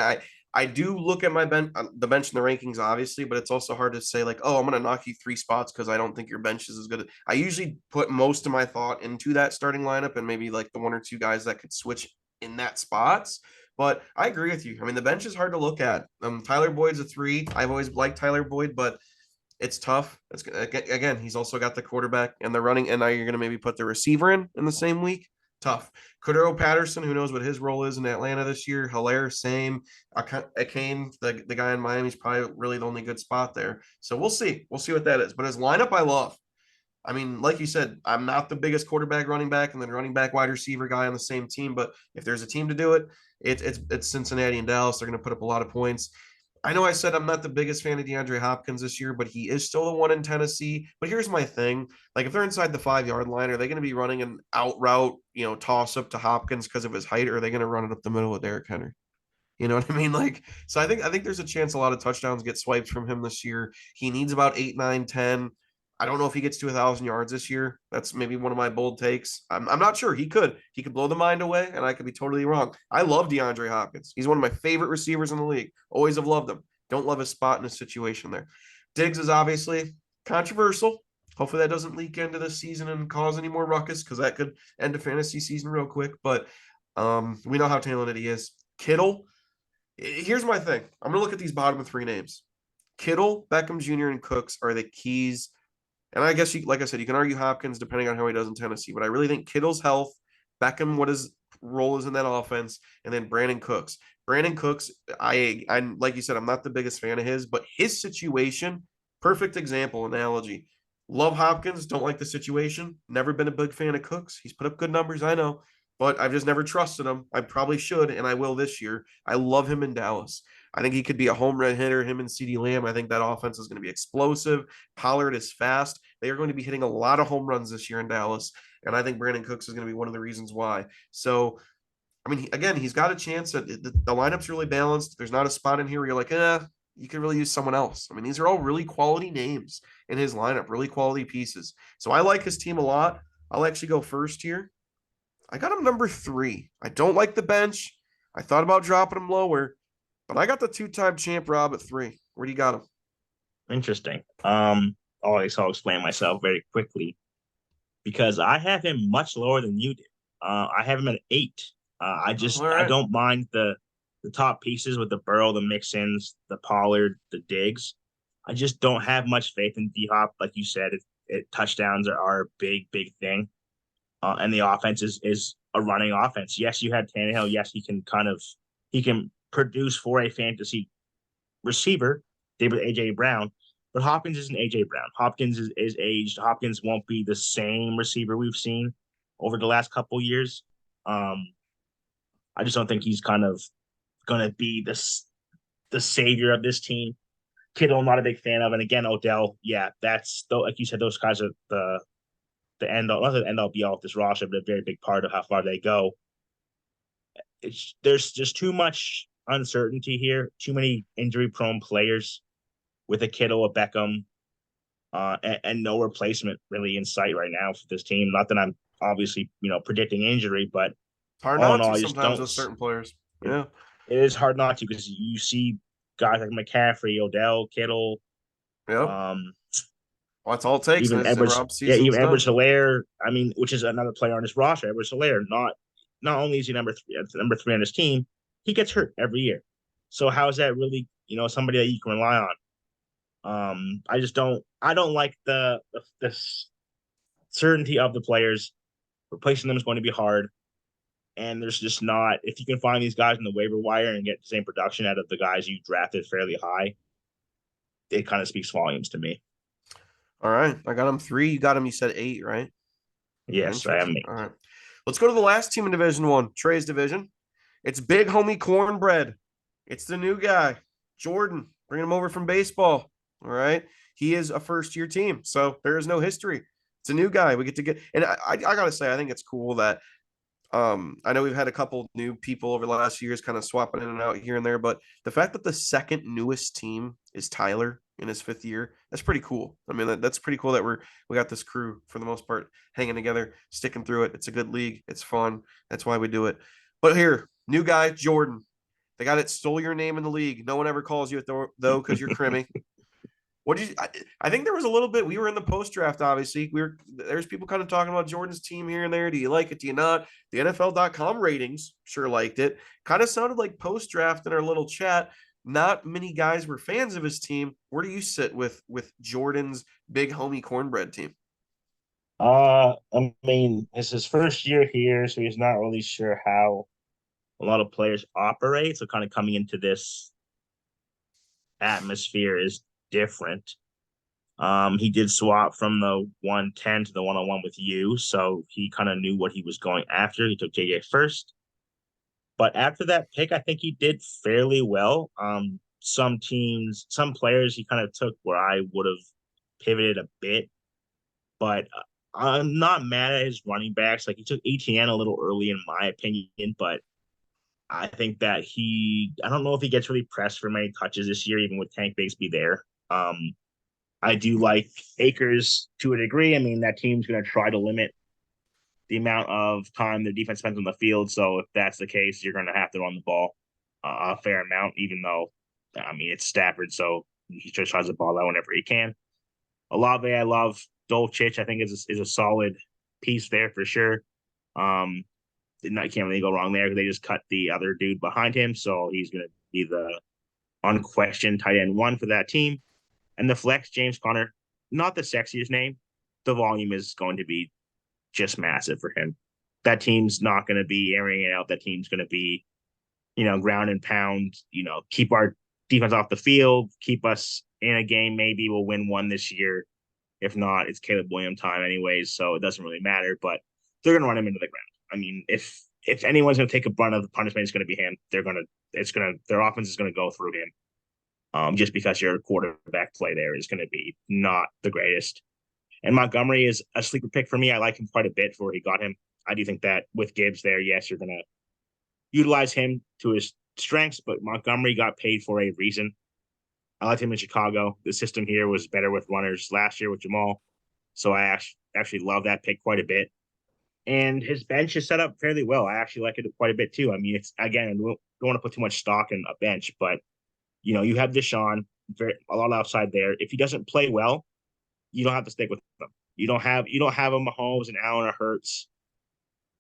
I do look at my bench, the bench in the rankings, obviously, but it's also hard to say like, oh, I'm gonna knock you 3 spots because I don't think your bench is as good. I usually put most of my thought into that starting lineup and maybe like the 1 or 2 guys that could switch in that spots. But I agree with you. I mean, the bench is hard to look at. Tyler Boyd's a 3. I've always liked Tyler Boyd, but it's tough. It's again, he's also got the quarterback and the running, and now you're going to maybe put the receiver in the same week. Tough. Cordero Patterson, who knows what his role is in Atlanta this year? Hilaire, same. Kane, the guy in Miami, is probably really the only good spot there. So we'll see. We'll see what that is. But his lineup, I love. I mean, like you said, I'm not the biggest quarterback, running back, and then running back, wide receiver guy on the same team. But if there's a team to do it, it's Cincinnati and Dallas. They're going to put up a lot of points. I know I said I'm not the biggest fan of DeAndre Hopkins this year, but he is still the one in Tennessee. But here's my thing: like if they're inside the 5 yard line, are they going to be running an out route, toss up to Hopkins because of his height, or are they going to run it up the middle with Derrick Henry? You know what I mean? Like, so I think there's a chance a lot of touchdowns get swiped from him this year. He needs about 8, 9, 10. I don't know if he gets to 1,000 yards this year. That's maybe one of my bold takes. I'm not sure. He could. He could blow the mind away, and I could be totally wrong. I love DeAndre Hopkins. He's one of my favorite receivers in the league. Always have loved him. Don't love his spot in his situation there. Diggs is obviously controversial. Hopefully that doesn't leak into this season and cause any more ruckus because that could end a fantasy season real quick. But we know how talented he is. Kittle, here's my thing. I'm going to look at these bottom 3 names. Kittle, Beckham Jr., and Cooks are the keys. And I guess, like I said, you can argue Hopkins depending on how he does in Tennessee. But I really think Kittle's health, Beckham, what his role is in that offense, and then Brandon Cooks. Brandon Cooks, I like you said, I'm not the biggest fan of his, but his situation, perfect example, analogy. Love Hopkins, don't like the situation. Never been a big fan of Cooks. He's put up good numbers, I know, but I've just never trusted him. I probably should, and I will this year. I love him in Dallas. I think he could be a home run hitter, him and CeeDee Lamb. I think that offense is going to be explosive. Pollard is fast. They are going to be hitting a lot of home runs this year in Dallas. And I think Brandon Cooks is going to be one of the reasons why. So, I mean, again, he's got a chance. The lineup's really balanced. There's not a spot in here where you're like, you could really use someone else. I mean, these are all really quality names in his lineup, really quality pieces. So I like his team a lot. I'll actually go first here. I got him number 3. I don't like the bench. I thought about dropping him lower, but I got the 2-time champ Rob at 3. Where do you got him? Interesting. I'll explain myself very quickly because I have him much lower than you did. I have him at 8. I don't mind the top pieces with the Burrow, the Mixons, the Pollard, the Diggs. I just don't have much faith in D Hop, like you said. Touchdowns are a big thing, and the offense is a running offense. Yes, you had Tannehill. Yes, he can produce for a fantasy receiver, David AJ Brown. But Hopkins isn't AJ Brown. Hopkins is aged. Hopkins won't be the same receiver we've seen over the last couple years. I just don't think he's kind of going to be the savior of this team. Kittle, I'm not a big fan of, and again, Odell. Yeah, that's like you said, those guys are the end all, not the end all be all of this roster, but a very big part of how far they go. There's just too much uncertainty here, too many injury prone players with a Kittle, a Beckham, and no replacement really in sight right now for this team. Not that I'm obviously predicting injury, but It's hard all in not all, to I just sometimes don't. with certain players. Yeah. It is hard not to because you see guys like McCaffrey, Odell, Kittle, Yep. um, Well, that's all it takes. And even it's Edwards, Rob's yeah, season's even Edwards done. Hilaire. I mean, which is another player on his roster. Edwards Hilaire, not only is he number 3 on his team, he gets hurt every year. So how is that really, somebody that you can rely on? I don't like the certainty of the players. Replacing them is going to be hard. And there's just not, if you can find these guys in the waiver wire and get the same production out of the guys you drafted fairly high, it kind of speaks volumes to me. All right. I got him 3. You got him, you said 8, right? Yes, I am. Interesting. All right. Let's go to the last team in Division 1, Trey's division. It's big homie Cornbread. It's the new guy, Jordan, bringing him over from baseball. All right. He is a first-year team, so there is no history. It's a new guy. We get to get, and I got to say, I think it's cool that I know we've had a couple new people over the last few years kind of swapping in and out here and there, but the fact that the second newest team is Tyler in his 5th year, that's pretty cool. I mean, that's pretty cool that we got this crew for the most part hanging together, sticking through it. It's a good league. It's fun. That's why we do it. But here, new guy, Jordan. The guy that stole your name in the league. No one ever calls you it though because you're crimmy. What did you? I think there was a little bit. We were in the post draft, obviously. There's people kind of talking about Jordan's team here and there. Do you like it? Do you not? The NFL.com ratings sure liked it. Kind of sounded like post draft in our little chat. Not many guys were fans of his team. Where do you sit with Jordan's big homie cornbread team? I mean, it's his first year here, so he's not really sure how a lot of players operate. So kind of coming into this atmosphere is different. He did swap from the 110 to the 101 with you, so he kind of knew what he was going after. He took JJ first. But after that pick, I think he did fairly well. Some teams, some players he kind of took where I would have pivoted a bit, but I'm not mad at his running backs. Like he took ATN a little early, in my opinion, but I think that I don't know if he gets really pressed for many touches this year, even with Tank Bigsby there. I do like Akers to a degree. I mean, that team's going to try to limit the amount of time the defense spends on the field. So if that's the case, you're going to have to run the ball a fair amount, even though, I mean, it's Stafford, so he just tries the ball out whenever he can. Olave, I love. Dolchich, I think, is a solid piece there for sure. I can't really go wrong there because they just cut the other dude behind him. So he's going to be the unquestioned tight end 1 for that team. And the flex, James Conner, not the sexiest name. The volume is going to be just massive for him. That team's not going to be airing it out. That team's going to be, ground and pound, keep our defense off the field, keep us in a game. Maybe we'll win one this year. If not, it's Caleb Williams time anyways, so it doesn't really matter. But they're going to run him into the ground. I mean, if anyone's going to take a brunt of the punishment, it's going to be him. Their offense is going to go through him. Just because your quarterback play there is going to be not the greatest. And Montgomery is a sleeper pick for me. I like him quite a bit for where he got him. I do think that with Gibbs there, yes, you're going to utilize him to his strengths, but Montgomery got paid for a reason. I liked him in Chicago. The system here was better with runners last year with Jamal. So I actually love that pick quite a bit. And his bench is set up fairly well. I actually like it quite a bit too. I mean, it's again, I don't want to put too much stock in a bench, but you have Deshaun, a lot outside there. If he doesn't play well, you don't have to stick with him. You don't have a Mahomes and Allen or Hurts,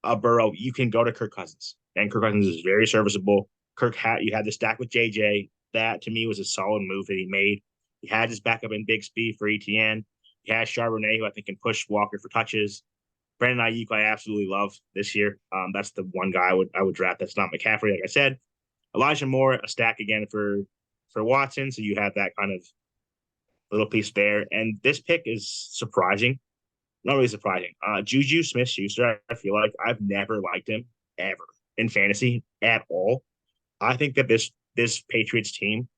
a Burrow. You can go to Kirk Cousins, and Kirk Cousins is very serviceable. You had the stack with JJ. That to me was a solid move that he made. He had his backup in Bixby for ETN. He has Charbonnet, who I think can push Walker for touches. Brandon Ayuk, I absolutely love this year. That's the one guy I would draft. That's not McCaffrey, like I said. Elijah Moore, a stack again for Watson. So you have that kind of little piece there. And this pick is surprising. Not really surprising. Juju Smith-Schuster, I feel like I've never liked him ever in fantasy at all. I think that this Patriots team,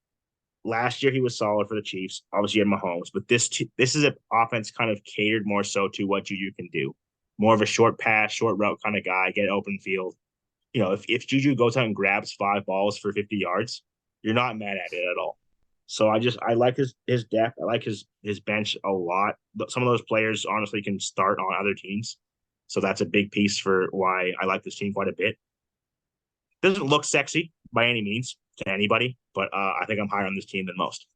last year he was solid for the Chiefs. Obviously, you had Mahomes, but this is an offense kind of catered more so to what Juju can do. More of a short pass, short route kind of guy, get open field. If Juju goes out and grabs 5 balls for 50 yards, you're not mad at it at all. So I like his depth. I like his bench a lot. Some of those players honestly can start on other teams. So that's a big piece for why I like this team quite a bit. Doesn't look sexy by any means to anybody, but I think I'm higher on this team than most.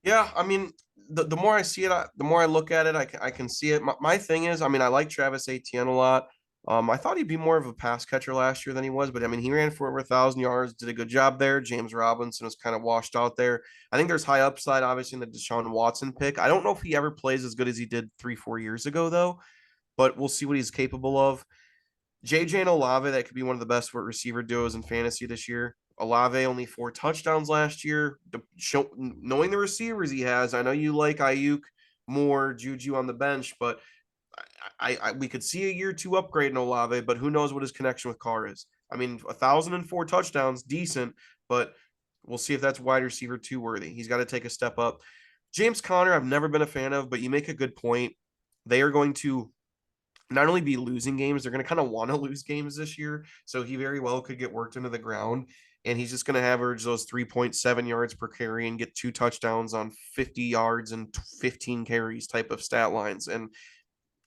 Yeah, I mean, the more I see it, the more I look at it, I can see it. My thing is, I mean, I like Travis Etienne a lot. I thought he'd be more of a pass catcher last year than he was, but I mean, he ran for over 1,000 yards, did a good job there. James Robinson was kind of washed out there. I think there's high upside, obviously, in the Deshaun Watson pick. I don't know if he ever plays as good as he did 3, 4 years ago, though, but we'll see what he's capable of. JJ and Olave, that could be one of the best receiver duos in fantasy this year. Olave only 4 touchdowns last year. Knowing the receivers he has, I know you like Ayuk more, Juju on the bench, but we could see a year two upgrade in Olave, but who knows what his connection with Carr is. I mean, 1,004 touchdowns, decent, but we'll see if that's wide receiver two worthy. He's got to take a step up. James Conner, I've never been a fan of, but you make a good point. They are going to not only be losing games, they're going to kind of want to lose games this year. So he very well could get worked into the ground. And he's just going to average those 3.7 yards per carry and get 2 touchdowns on 50 yards and 15 carries type of stat lines. And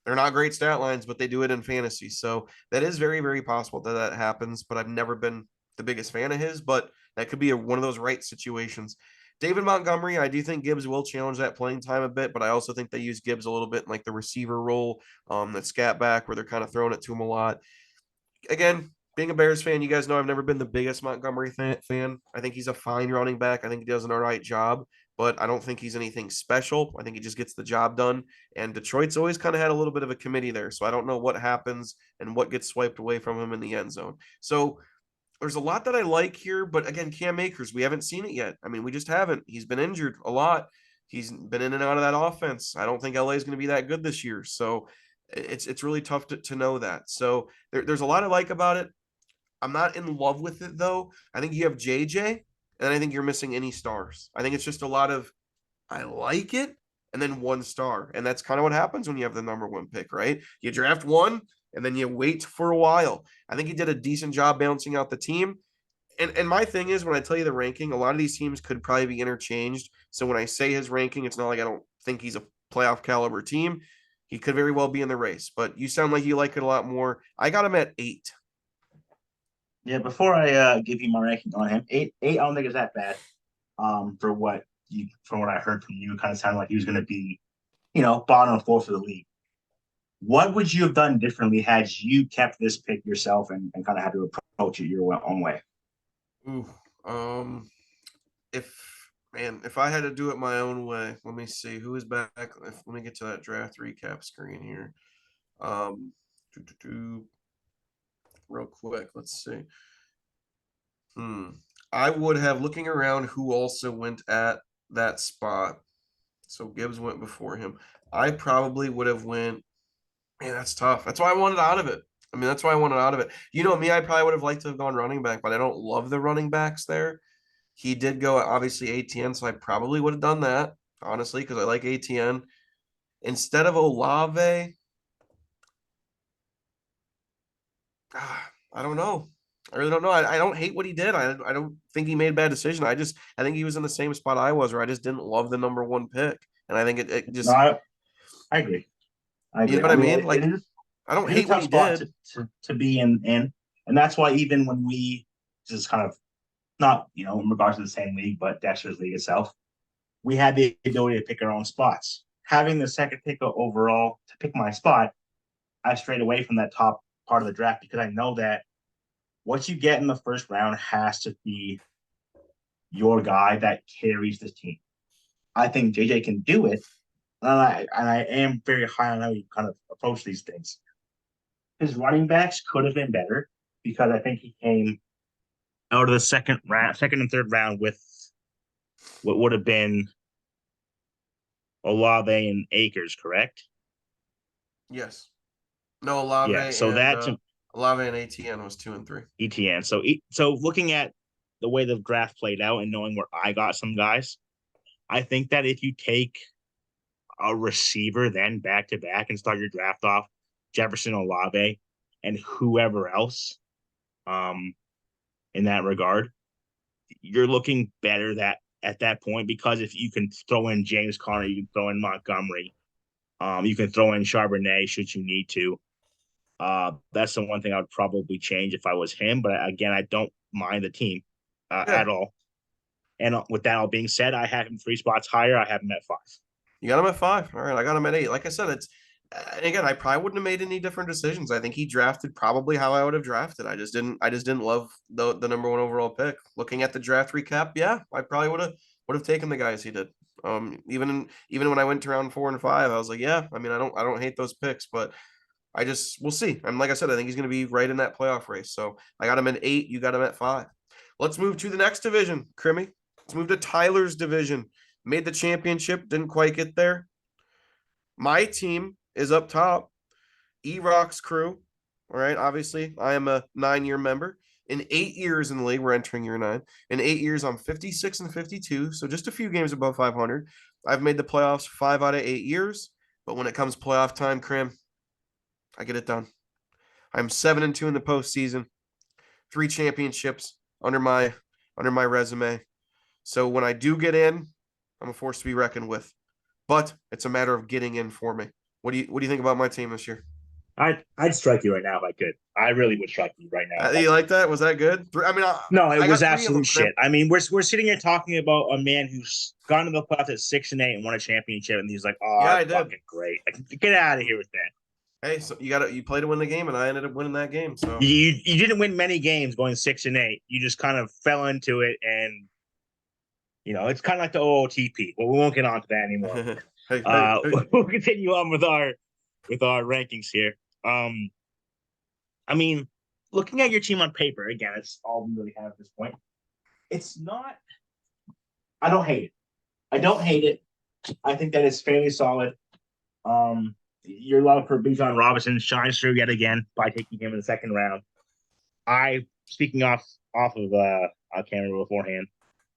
they're not great stat lines, but they do it in fantasy. So that is very, very possible that that happens. But I've never been the biggest fan of his, but that could be one of those right situations. David Montgomery, I do think Gibbs will challenge that playing time a bit, but I also think they use Gibbs a little bit in like the receiver role, that scat back where they're kind of throwing it to him a lot. Again, being a Bears fan, you guys know I've never been the biggest Montgomery fan. I think he's a fine running back. I think he does an all right job, but I don't think he's anything special. I think he just gets the job done. And Detroit's always kind of had a little bit of a committee there. So I don't know what happens and what gets swiped away from him in the end zone. So there's a lot that I like here, but again, Cam Akers, we haven't seen it yet. I mean, we just haven't. He's been injured a lot. He's been in and out of that offense. I don't think LA is going to be that good this year. So it's really tough to know that. So there's a lot I like about it. I'm not in love with it though. I think you have JJ, and I think you're missing any stars. I think it's just a lot of I like it and then 1 star. And that's kind of what happens when you have the number one pick, right? You draft one and then you wait for a while. I think he did a decent job balancing out the team. And my thing is when I tell you the ranking, a lot of these teams could probably be interchanged. So when I say his ranking, it's not like I don't think he's a playoff caliber team. He could very well be in the race, but you sound like you like it a lot more. I got him at 8. Yeah, before I give you my ranking on him, eight, I don't think is that bad. For what you from what I heard from you, it kind of sounded like he was going to be, bottom fourth of the league. What would you have done differently had you kept this pick yourself and kind of had to approach it your own way? Ooh, if if I had to do it my own way, let me see who is back. Let me get to that draft recap screen here. Um, real quick, let's see. I would have looking around who also went at that spot. So Gibbs went before him. I probably would have went. Man, that's tough. That's why I wanted out of it. I mean, that's why I wanted out of it. You know me, I probably would have liked to have gone running back, but I don't love the running backs there. He did go obviously ATN, so I probably would have done that, honestly, because I like ATN. Instead of Olave, I don't know. I really don't know. I don't hate what he did. I don't think he made a bad decision. I think he was in the same spot I was, where I just didn't love the number one pick. And I think it No, just I agree. I you know agree. what I I mean, mean? Like I don't it is a hate what tough he spot did. to be in, and that's why even when we just kind of not in regards to the same league, but Dexter's league itself, we had the ability to pick our own spots. Having the second pick overall to pick my spot, I strayed away from that top part of the draft because I know that what you get in the first round has to be your guy that carries this team. I think JJ can do it, and I am very high on how you kind of approach these things. His running backs could have been better because I think he came out of the second and third round with what would have been Olave and Akers, correct? Yes. No, Yeah. So that to Olave and ATN was 2 and 3. ETN. So looking at the way the draft played out and knowing where I got some guys, I think that if you take a receiver then back to back and start your draft off Jefferson, Olave, and whoever else, in that regard, you're looking better that at that point because if you can throw in James Conner, you can throw in Montgomery, you can throw in Charbonnet should you need to. That's the one thing I would probably change if I was him. But again, I don't mind the team Yeah. at all. And with that all being said, I have him 3 spots higher. I have him at 5. You got him at 5. All right. I got him at 8. Like I said, And again, I probably wouldn't have made any different decisions. I think he drafted probably how I would have drafted. I just didn't love the number one overall pick. Looking at the draft recap, yeah, I probably would have taken the guys he did. Even when I went to round 4 and 5, I was like, yeah, I mean, I don't hate those picks, but we'll see. And like I said, I think he's going to be right in that playoff race. So I got him at 8. You got him at 5. Let's move to the next division, Crimmy. Let's move to Tyler's division. Made the championship, didn't quite get there. My team is up top. E-Rock's crew. All right. Obviously, I am a 9-year member. In 8 years in the league, we're entering year 9. In 8 years, I'm 56 and 52. So just a few games above 500. I've made the playoffs 5 out of 8 years. But when it comes playoff time, Crim, I get it done. I'm 7-2 in the postseason, 3 championships under my resume. So when I do get in, I'm a force to be reckoned with. But it's a matter of getting in for me. What do you think about my team this year? I'd strike you right now if I could. I really would strike you right now if I You could. like that? Was that good? I mean, No, it I was got 3 of them, absolute Crim. shit. I mean, we're sitting here talking about a man who's gone to the playoffs at 6-8 and won a championship, and he's like, "Oh, Yeah, I I'm did. fucking great." Like, get out of here with that. Hey, so you play to win the game, and I ended up winning that game. So You didn't win many games going 6-8. You just kind of fell into it, and it's kind of like the OOTP. Well, we won't get on to that anymore. hey, hey, hey. We'll continue on with our rankings here. Um, I mean, looking at your team on paper, again, it's all we really have at this point. It's not. I don't hate it. I don't hate it. I think that it's fairly solid. Your love for Bijan Robinson shines through yet again by taking him in the second round. Speaking off of camera beforehand,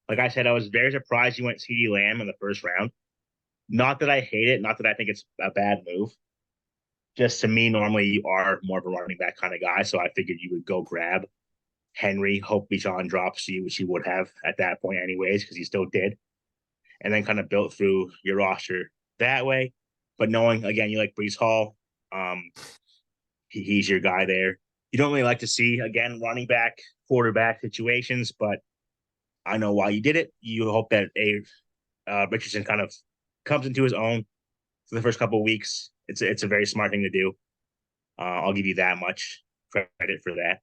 like I said, I was very surprised you went CeeDee Lamb in the first round. Not that I hate it, not that I think it's a bad move. Just to me, normally you are more of a running back kind of guy, so I figured you would go grab Henry, hope Bijan drops you, which he would have at that point anyways, because he still did, and then kind of built through your roster that way. But knowing again, you like Brees Hall, um, he's your guy there. You don't really like to see again running back, quarterback situations, but I know why you did it. You hope that Richardson kind of comes into his own for the first couple of weeks. It's a very smart thing to do. I'll give you that much credit for that.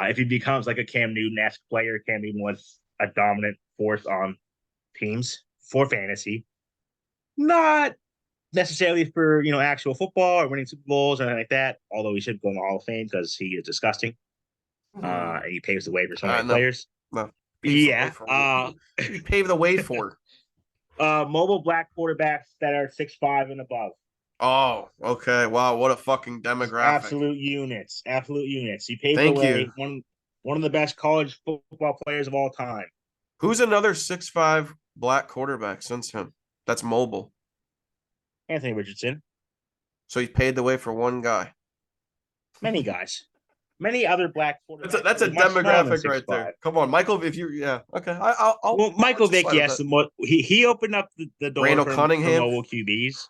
If he becomes like a Cam Newton-esque player, Cam Newton was a dominant force on teams for fantasy, not necessarily for actual football or winning Super Bowls or anything like that. Although he should go in the Hall of Fame because he is disgusting, and he paves the way for so many No, players. no. Paves the way Yeah. for he paved the way for. Mobile black quarterbacks that are 6'5" and above. Oh, okay. Wow, what a fucking demographic. Absolute units. Absolute units. He paved the Thank you. way. One of the best college football players of all time. Who's another 6'5" black quarterback since him? That's mobile. Anthony Richardson. So he's paved the way for one guy. Many guys. Many other black quarterbacks. That's a demographic right there. Come on, Michael. If you, yeah, okay. Well, Michael Vick, yes. He opened up the door Randall for Cunningham. mobile QBs.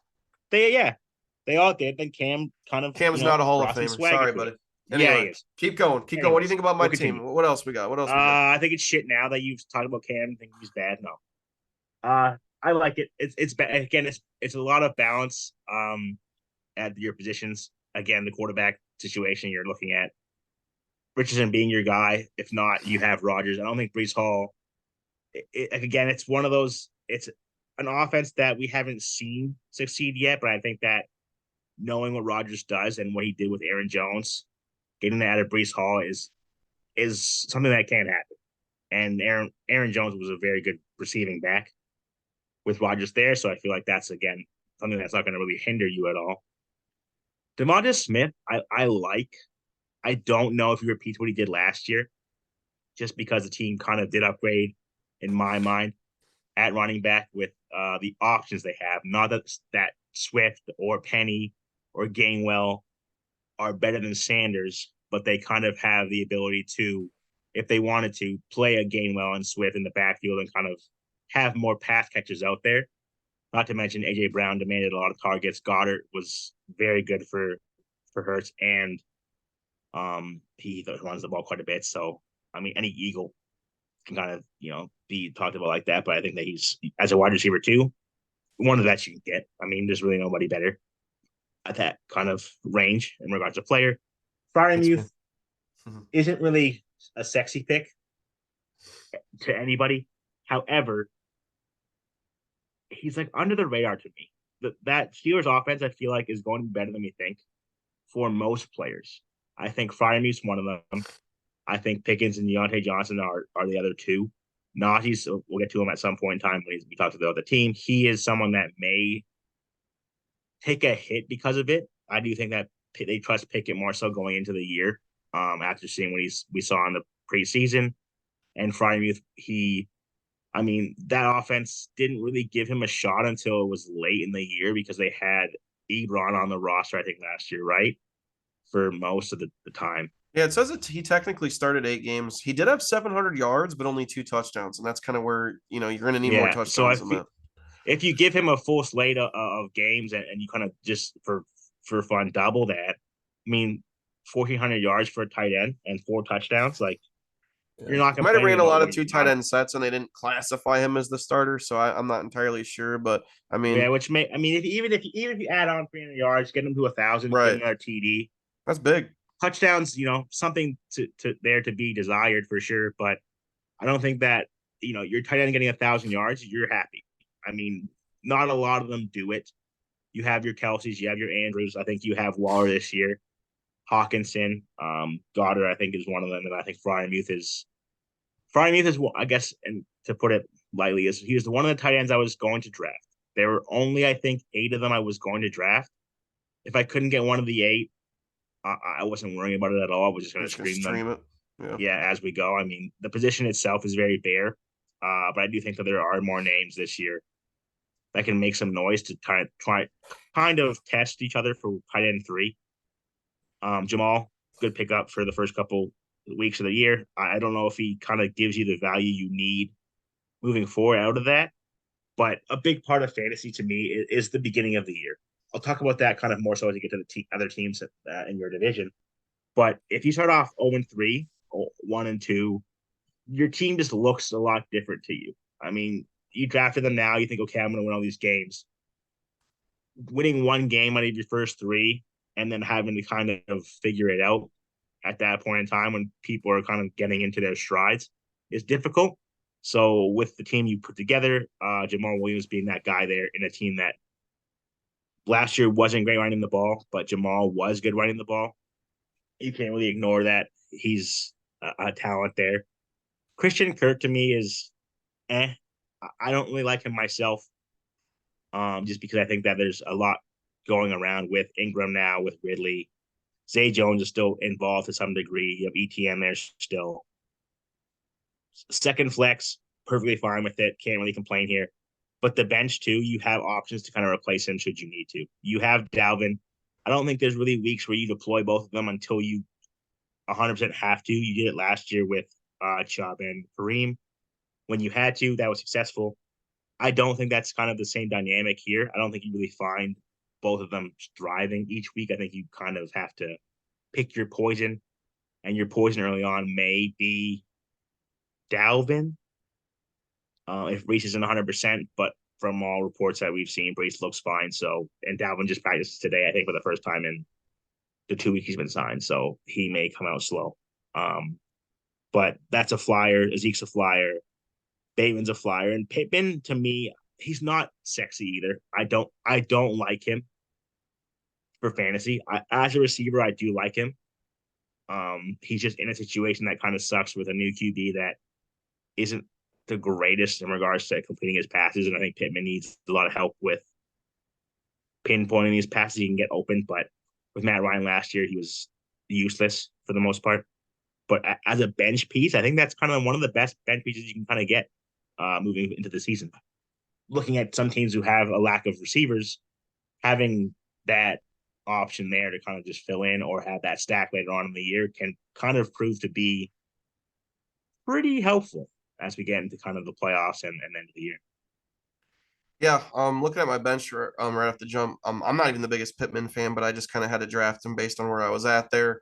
They all did. Then Cam kind of Cam's not a Hall of Famer. Sorry, buddy. Anyway, yeah, he is. Keep going. Keep going. What do you think about my team? What else we got? I think it's shit now that you've talked about Cam. Think he's bad? No. I like it. It's again. It's a lot of balance. At your positions. Again, the quarterback situation you're looking at. Richardson being your guy. If not, you have Rodgers. I don't think Brees Hall. Again, it's one of those. It's an offense that we haven't seen succeed yet, but I think that knowing what Rodgers does and what he did with Aaron Jones, getting that out of Brees Hall is something that can't happen. And Aaron Jones was a very good receiving back with Rodgers there, so I feel like that's again something that's not going to really hinder you at all. DeMonte Smith, I like. I don't know if he repeats what he did last year, just because the team kind of did upgrade, in my mind, at running back with the options they have. Not that Swift or Penny or Gainwell are better than Sanders, but they kind of have the ability to, if they wanted to, play a Gainwell and Swift in the backfield and kind of have more pass catchers out there. Not to mention A.J. Brown demanded a lot of targets. Goddard was very good for Hurts, and he runs the ball quite a bit. So, I mean, any Eagle can kind of, be talked about like that. But I think that he's, as a wide receiver too, one of the best you can get. I mean, there's really nobody better. at that kind of range in regards to player. Brian Makes me. Youth Mhm. isn't really a sexy pick to anybody. However, he's like under the radar to me. That Steelers offense, I feel like, is going better than we think for most players. I think Fryermuth's one of them. I think Pickens and Deontay Johnson are the other two. Najee's, we'll get to him at some point in time when we talk to the other team. He is someone that may take a hit because of it. I do think that they trust Pickett more so going into the year. After seeing what we saw in the preseason and Fryermuth, I mean, that offense didn't really give him a shot until it was late in the year because they had Ebron on the roster, I think, last year, right? For most of the time. Yeah, it says that he technically started 8 games. He did have 700 yards, but only 2 touchdowns, and that's kind of where you're going to need more Yeah. So touchdowns than that. if you give him a full slate of games and you kind of just for fun double that, I mean, 1,400 yards for a tight end and 4 touchdowns, like Yeah. you're not He might have complaining ran a about lot what of he's two tight done. end sets, and they didn't classify him as the starter, so I'm not entirely sure. But I Yeah, mean, which may I mean, even if you add on 300 yards, get him to 1,000, get right? another TD, That's big. touchdowns, something to there to be desired for sure. But I don't think that your tight end getting 1,000 yards, you're happy. I mean, not a lot of them do it. You have your Kelseys, you have your Andrews. I think you have Waller this year. Hawkinson, Goddard, I think is one of them, and I think Freiermuth is, I guess, and to put it lightly, is he was one of the tight ends I was going to draft. There were only, I think, 8 of them I was going to draft. If I couldn't get one of the 8, I wasn't worrying about it at all. I was just I'm going to just gonna stream them, stream it. Yeah. yeah, as we go. I mean, the position itself is very bare, but I do think that there are more names this year that can make some noise to try kind of test each other for tight end 3. Jamal, good pickup for the first couple weeks of the year. I don't know if he kind of gives you the value you need moving forward out of that, but a big part of fantasy to me is the beginning of the year. I'll talk about that kind of more so as you get to the other teams in your division. But if you start off 0-3, 1-2, your team just looks a lot different to you. I mean, you drafted them now, you think, okay, I'm going to win all these games. Winning one game out of your first 3 and then having to kind of figure it out at that point in time when people are kind of getting into their strides is difficult. So with the team you put together, Jamal Williams being that guy there in a team that last year wasn't great running the ball, but Jamal was good running the ball. You can't really ignore that. He's a talent there. Christian Kirk to me is eh. I don't really like him myself, just because I think that there's a lot going around with Ingram now, with Ridley. Zay Jones is still involved to some degree. You have ETN there still. Second flex, perfectly fine with it. Can't really complain here. But the bench too, you have options to kind of replace him should you need to. You have Dalvin. I don't think there's really weeks where you deploy both of them until you 100% have to. You did it last year with Chubb and Kareem. When you had to, that was successful. I don't think that's kind of the same dynamic here. I don't think you really find both of them thriving each week. I think you kind of have to pick your poison, and your poison early on may be Dalvin if Reese isn't 100%, but from all reports that we've seen, Brees looks fine. So, and Dalvin just practiced today, I think, for the first time in the 2 weeks he's been signed. So he may come out slow. Um, but that's a flyer. Zeke's a flyer. Bateman's a flyer. And Pittman, to me, he's not sexy either. I don't like him for fantasy. As a receiver, I do like him. He's just in a situation that kind of sucks with a new QB that isn't the greatest in regards to completing his passes. And I think Pittman needs a lot of help with pinpointing these passes he can get open. But with Matt Ryan last year, he was useless for the most part. But as a bench piece, I think that's kind of one of the best bench pieces you can kind of get moving into the season. Looking at some teams who have a lack of receivers, having that option there to kind of just fill in or have that stack later on in the year can kind of prove to be pretty helpful as we get into kind of the playoffs and end of the year. Yeah, looking at my bench right off the jump, I'm not even the biggest Pittman fan, but I just kind of had to draft him based on where I was at there.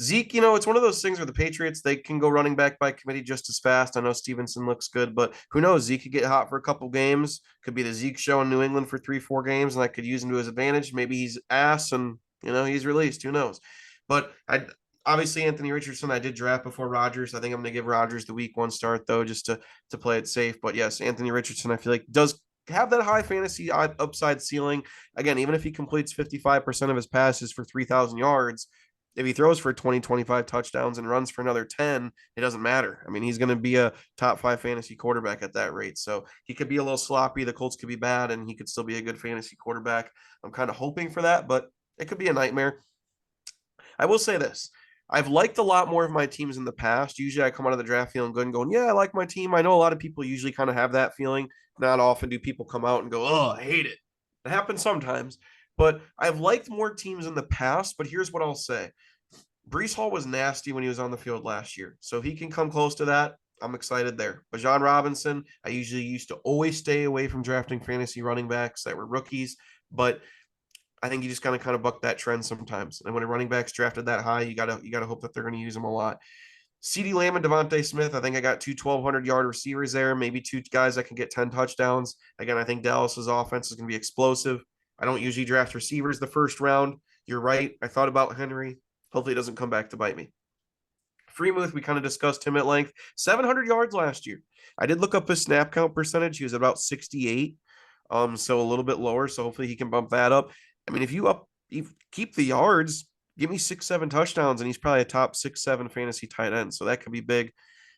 Zeke, it's one of those things where the Patriots, they can go running back by committee just as fast. I know Stevenson looks good, but who knows? Zeke could get hot for a couple games. Could be the Zeke show in New England for 3, 4 games, and that could use him to his advantage. Maybe he's ass and he's released. Who knows? But I obviously Anthony Richardson, I did draft before Rodgers. I think I'm going to give Rodgers the week 1 start though, just to play it safe. But yes, Anthony Richardson, I feel like does have that high fantasy upside ceiling. Again, even if he completes 55% of his passes for 3,000 yards, if he throws for 20, 25 touchdowns and runs for another 10, it doesn't matter. I mean, he's going to be a top 5 fantasy quarterback at that rate. So he could be a little sloppy. The Colts could be bad, and he could still be a good fantasy quarterback. I'm kind of hoping for that, but it could be a nightmare. I will say this. I've liked a lot more of my teams in the past. Usually I come out of the draft feeling good and going, yeah, I like my team. I know a lot of people usually kind of have that feeling. Not often do people come out and go, oh, I hate it. It happens sometimes. But I've liked more teams in the past. But here's what I'll say. Brees Hall was nasty when he was on the field last year. So if he can come close to that, I'm excited there. But John Robinson, I usually used to always stay away from drafting fantasy running backs that were rookies. But I think you just gotta kind of buck that trend sometimes. And when a running back's drafted that high, you gotta hope that they're going to use them a lot. CeeDee Lamb and Devontae Smith, I think I got 2 1,200-yard receivers there, maybe 2 guys that can get 10 touchdowns. Again, I think Dallas's offense is going to be explosive. I don't usually draft receivers the first round. You're right. I thought about Henry. Hopefully it doesn't come back to bite me. Freemuth, we kind of discussed him at length. 700 yards last year. I did look up his snap count percentage. He was about 68, so a little bit lower. So hopefully he can bump that up. I mean, if you keep the yards, give me 6, 7 touchdowns, and he's probably a top 6, 7 fantasy tight end. So that could be big.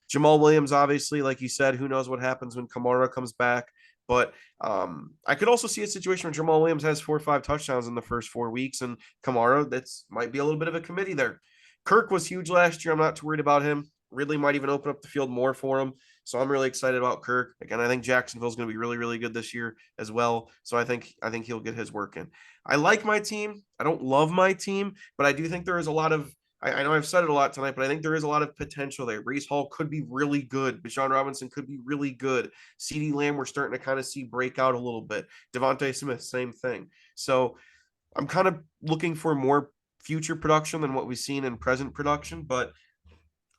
Jamal Williams, obviously, like you said, who knows what happens when Kamara comes back. But I could also see a situation where Jamal Williams has 4 or 5 touchdowns in the first 4 weeks, and Kamara, that's might be a little bit of a committee there. Kirk was huge last year. I'm not too worried about him. Ridley might even open up the field more for him. So I'm really excited about Kirk. Again, I think Jacksonville's going to be really, really good this year as well. So I think he'll get his work in. I like my team. I don't love my team, but I do think there is a lot of I know I've said it a lot tonight, but I think there is a lot of potential there. Breece Hall could be really good. Bijan Robinson could be really good. CeeDee Lamb, we're starting to kind of see break out a little bit. Devontae Smith, same thing. So I'm kind of looking for more future production than what we've seen in present production, but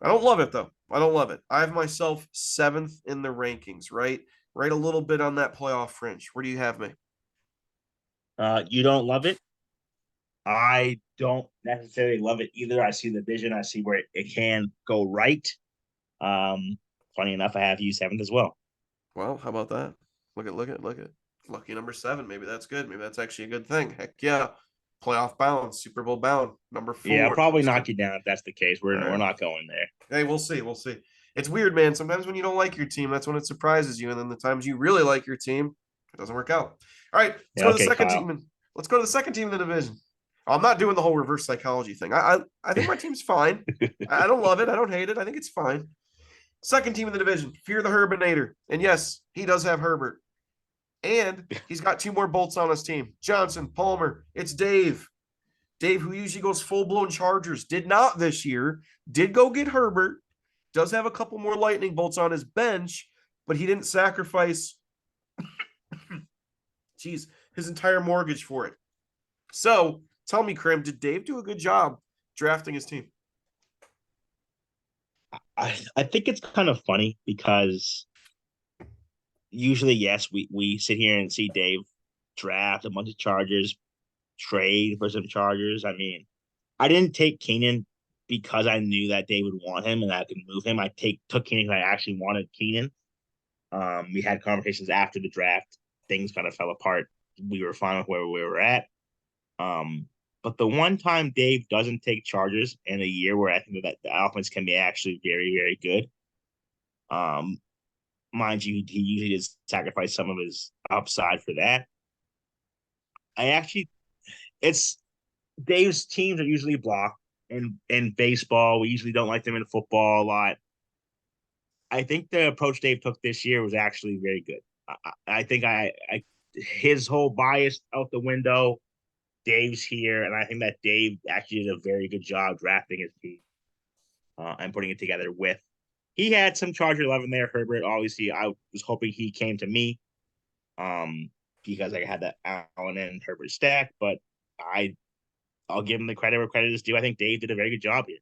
I don't love it though. I don't love it. I have myself 7th in the rankings, right? Right a little bit on that playoff fringe. Where do you have me? You don't love it. I don't necessarily love it either. I see the vision. I see where it can go right. Um, Funny enough, I have you 7th as well. Well, how about that? Look at. Lucky number 7. Maybe that's good. Maybe that's actually a good thing. Heck yeah. Playoff bound, Super Bowl bound. Number Yeah, I'll 4. probably Just knock kidding. you down if that's the case. All We're right. not going there. Hey, we'll see. We'll see. It's weird, man. Sometimes when you don't like your team, that's when it surprises you. And then the times you really like your team, it doesn't work out. All right, let's Yeah, go to the okay, second Kyle. team. Let's go to the second team in the division. I'm not doing the whole reverse psychology thing. I think my team's fine. I don't love it. I don't hate it. I think it's fine. Second team in the division, Fear the Herbinator. And yes, he does have Herbert. And he's got 2 more bolts on his team. Johnson, Palmer. It's Dave. Dave, who usually goes full-blown Chargers, did not this year. Did go get Herbert. Does have a couple more lightning bolts on his bench, but he didn't sacrifice his entire mortgage for it. So tell me, Krim, did Dave do a good job drafting his team? I think it's kind of funny because usually, yes, we sit here and see Dave draft a bunch of Chargers, trade for some Chargers. I mean, I didn't take Keenan because I knew that Dave would want him and that I could move him. Took Keenan because I actually wanted Keenan. We had conversations after the draft. Things kind of fell apart. We were fine with where we were at. But the one time Dave doesn't take Chargers in a year where I think that the offense can be actually very, very good. Mind you, he usually did sacrifice some of his upside for that. I actually, it's Dave's teams are usually blocked. In baseball, we usually don't like them in football a lot. I think the approach Dave took this year was actually very good. I think his whole bias out the window. Dave's here, and I think that Dave actually did a very good job drafting his team and putting it together with. He had some Charger love in there. Herbert, obviously, I was hoping he came to me um, because I had that Allen and Herbert stack, but I I'll give him the credit where credit is due. I think Dave did a very good job here.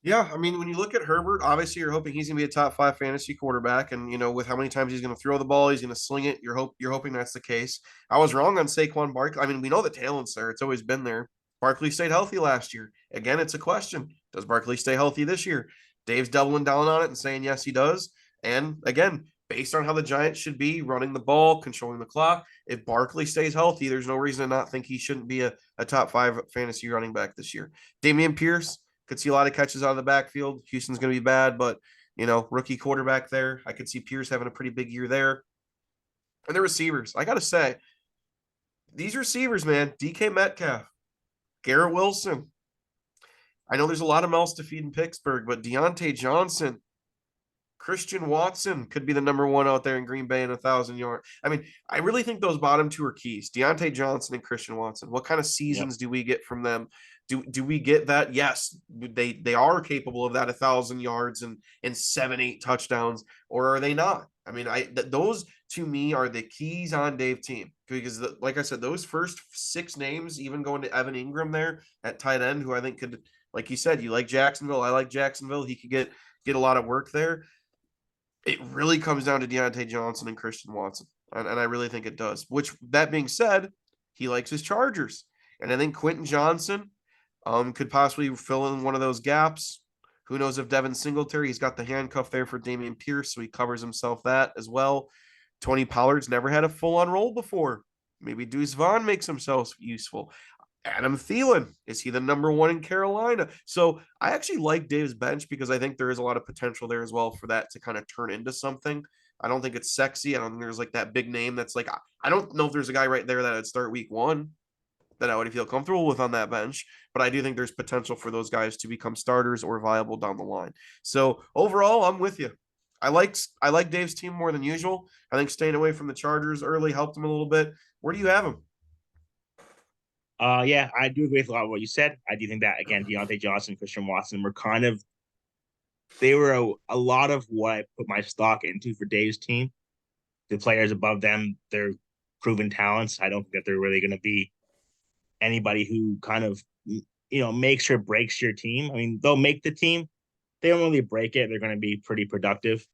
Yeah, I mean, when you look at Herbert, obviously you're hoping he's gonna be a top five fantasy quarterback, and with how many times he's gonna throw the ball, he's gonna sling it. You're hoping that's the case. I was wrong on Saquon Barkley. I mean, we know the talent's there; it's always been there. Barkley stayed healthy last year. Again, it's a question: does Barkley stay healthy this year? Dave's doubling down on it and saying yes, he does. And again, based on how the Giants should be running the ball, controlling the clock, if Barkley stays healthy, there's no reason to not think he shouldn't be a top five fantasy running back this year. Dameon Pierce could see a lot of catches out of the backfield. Houston's going to be bad, but rookie quarterback there. I could see Pierce having a pretty big year there. And the receivers, I got to say, these receivers, man, DK Metcalf, Garrett Wilson. I know there's a lot of mouths to feed in Pittsburgh, but Deontay Johnson, Christian Watson could be the number one out there in Green Bay in 1,000 yards. I mean, I really think those bottom two are keys: Deontay Johnson and Christian Watson. What kind of Yep. seasons do we get from them? Do we get that? Yes, they are capable of that 1,000 yards and 7-8 touchdowns, or are they not? I mean, those to me are the keys on Dave team because, like I said, those first 6 names, even going to Evan Ingram there at tight end, who I think could, like you said, you like Jacksonville. I like Jacksonville. He could get a lot of work there. It really comes down to Deontay Johnson and Christian Watson. And I really think it does. Which, that being said, he likes his Chargers. And I think Quentin Johnson could possibly fill in one of those gaps. Who knows if Devin Singletary, he's got the handcuff there for Dameon Pierce, so he covers himself that as well. Tony Pollard's never had a full-on role before. Maybe Deuce Vaughn makes himself useful. Adam Thielen, is he the number one in Carolina? So I actually like Dave's bench because I think there is a lot of potential there as well for that to kind of turn into something. I don't think it's sexy. I don't think there's like that big name that's like, I don't know if there's a guy right there that would start week one that I would feel comfortable with on that bench, but I do think there's potential for those guys to become starters or viable down the line. So overall, I'm with you. I like Dave's team more than usual. I think staying away from the Chargers early helped him a little bit. Where do you have him? Yeah, I do agree with a lot of what you said. I do think that again, Deontay Johnson, Christian Watson were kind of they were a lot of what I put my stock into for Dave's team. The players above them, they're proven talents. I don't think that they're really going to be anybody who kind of makes or breaks your team. I mean, they'll make the team. They don't really break it. They're going to be pretty productive.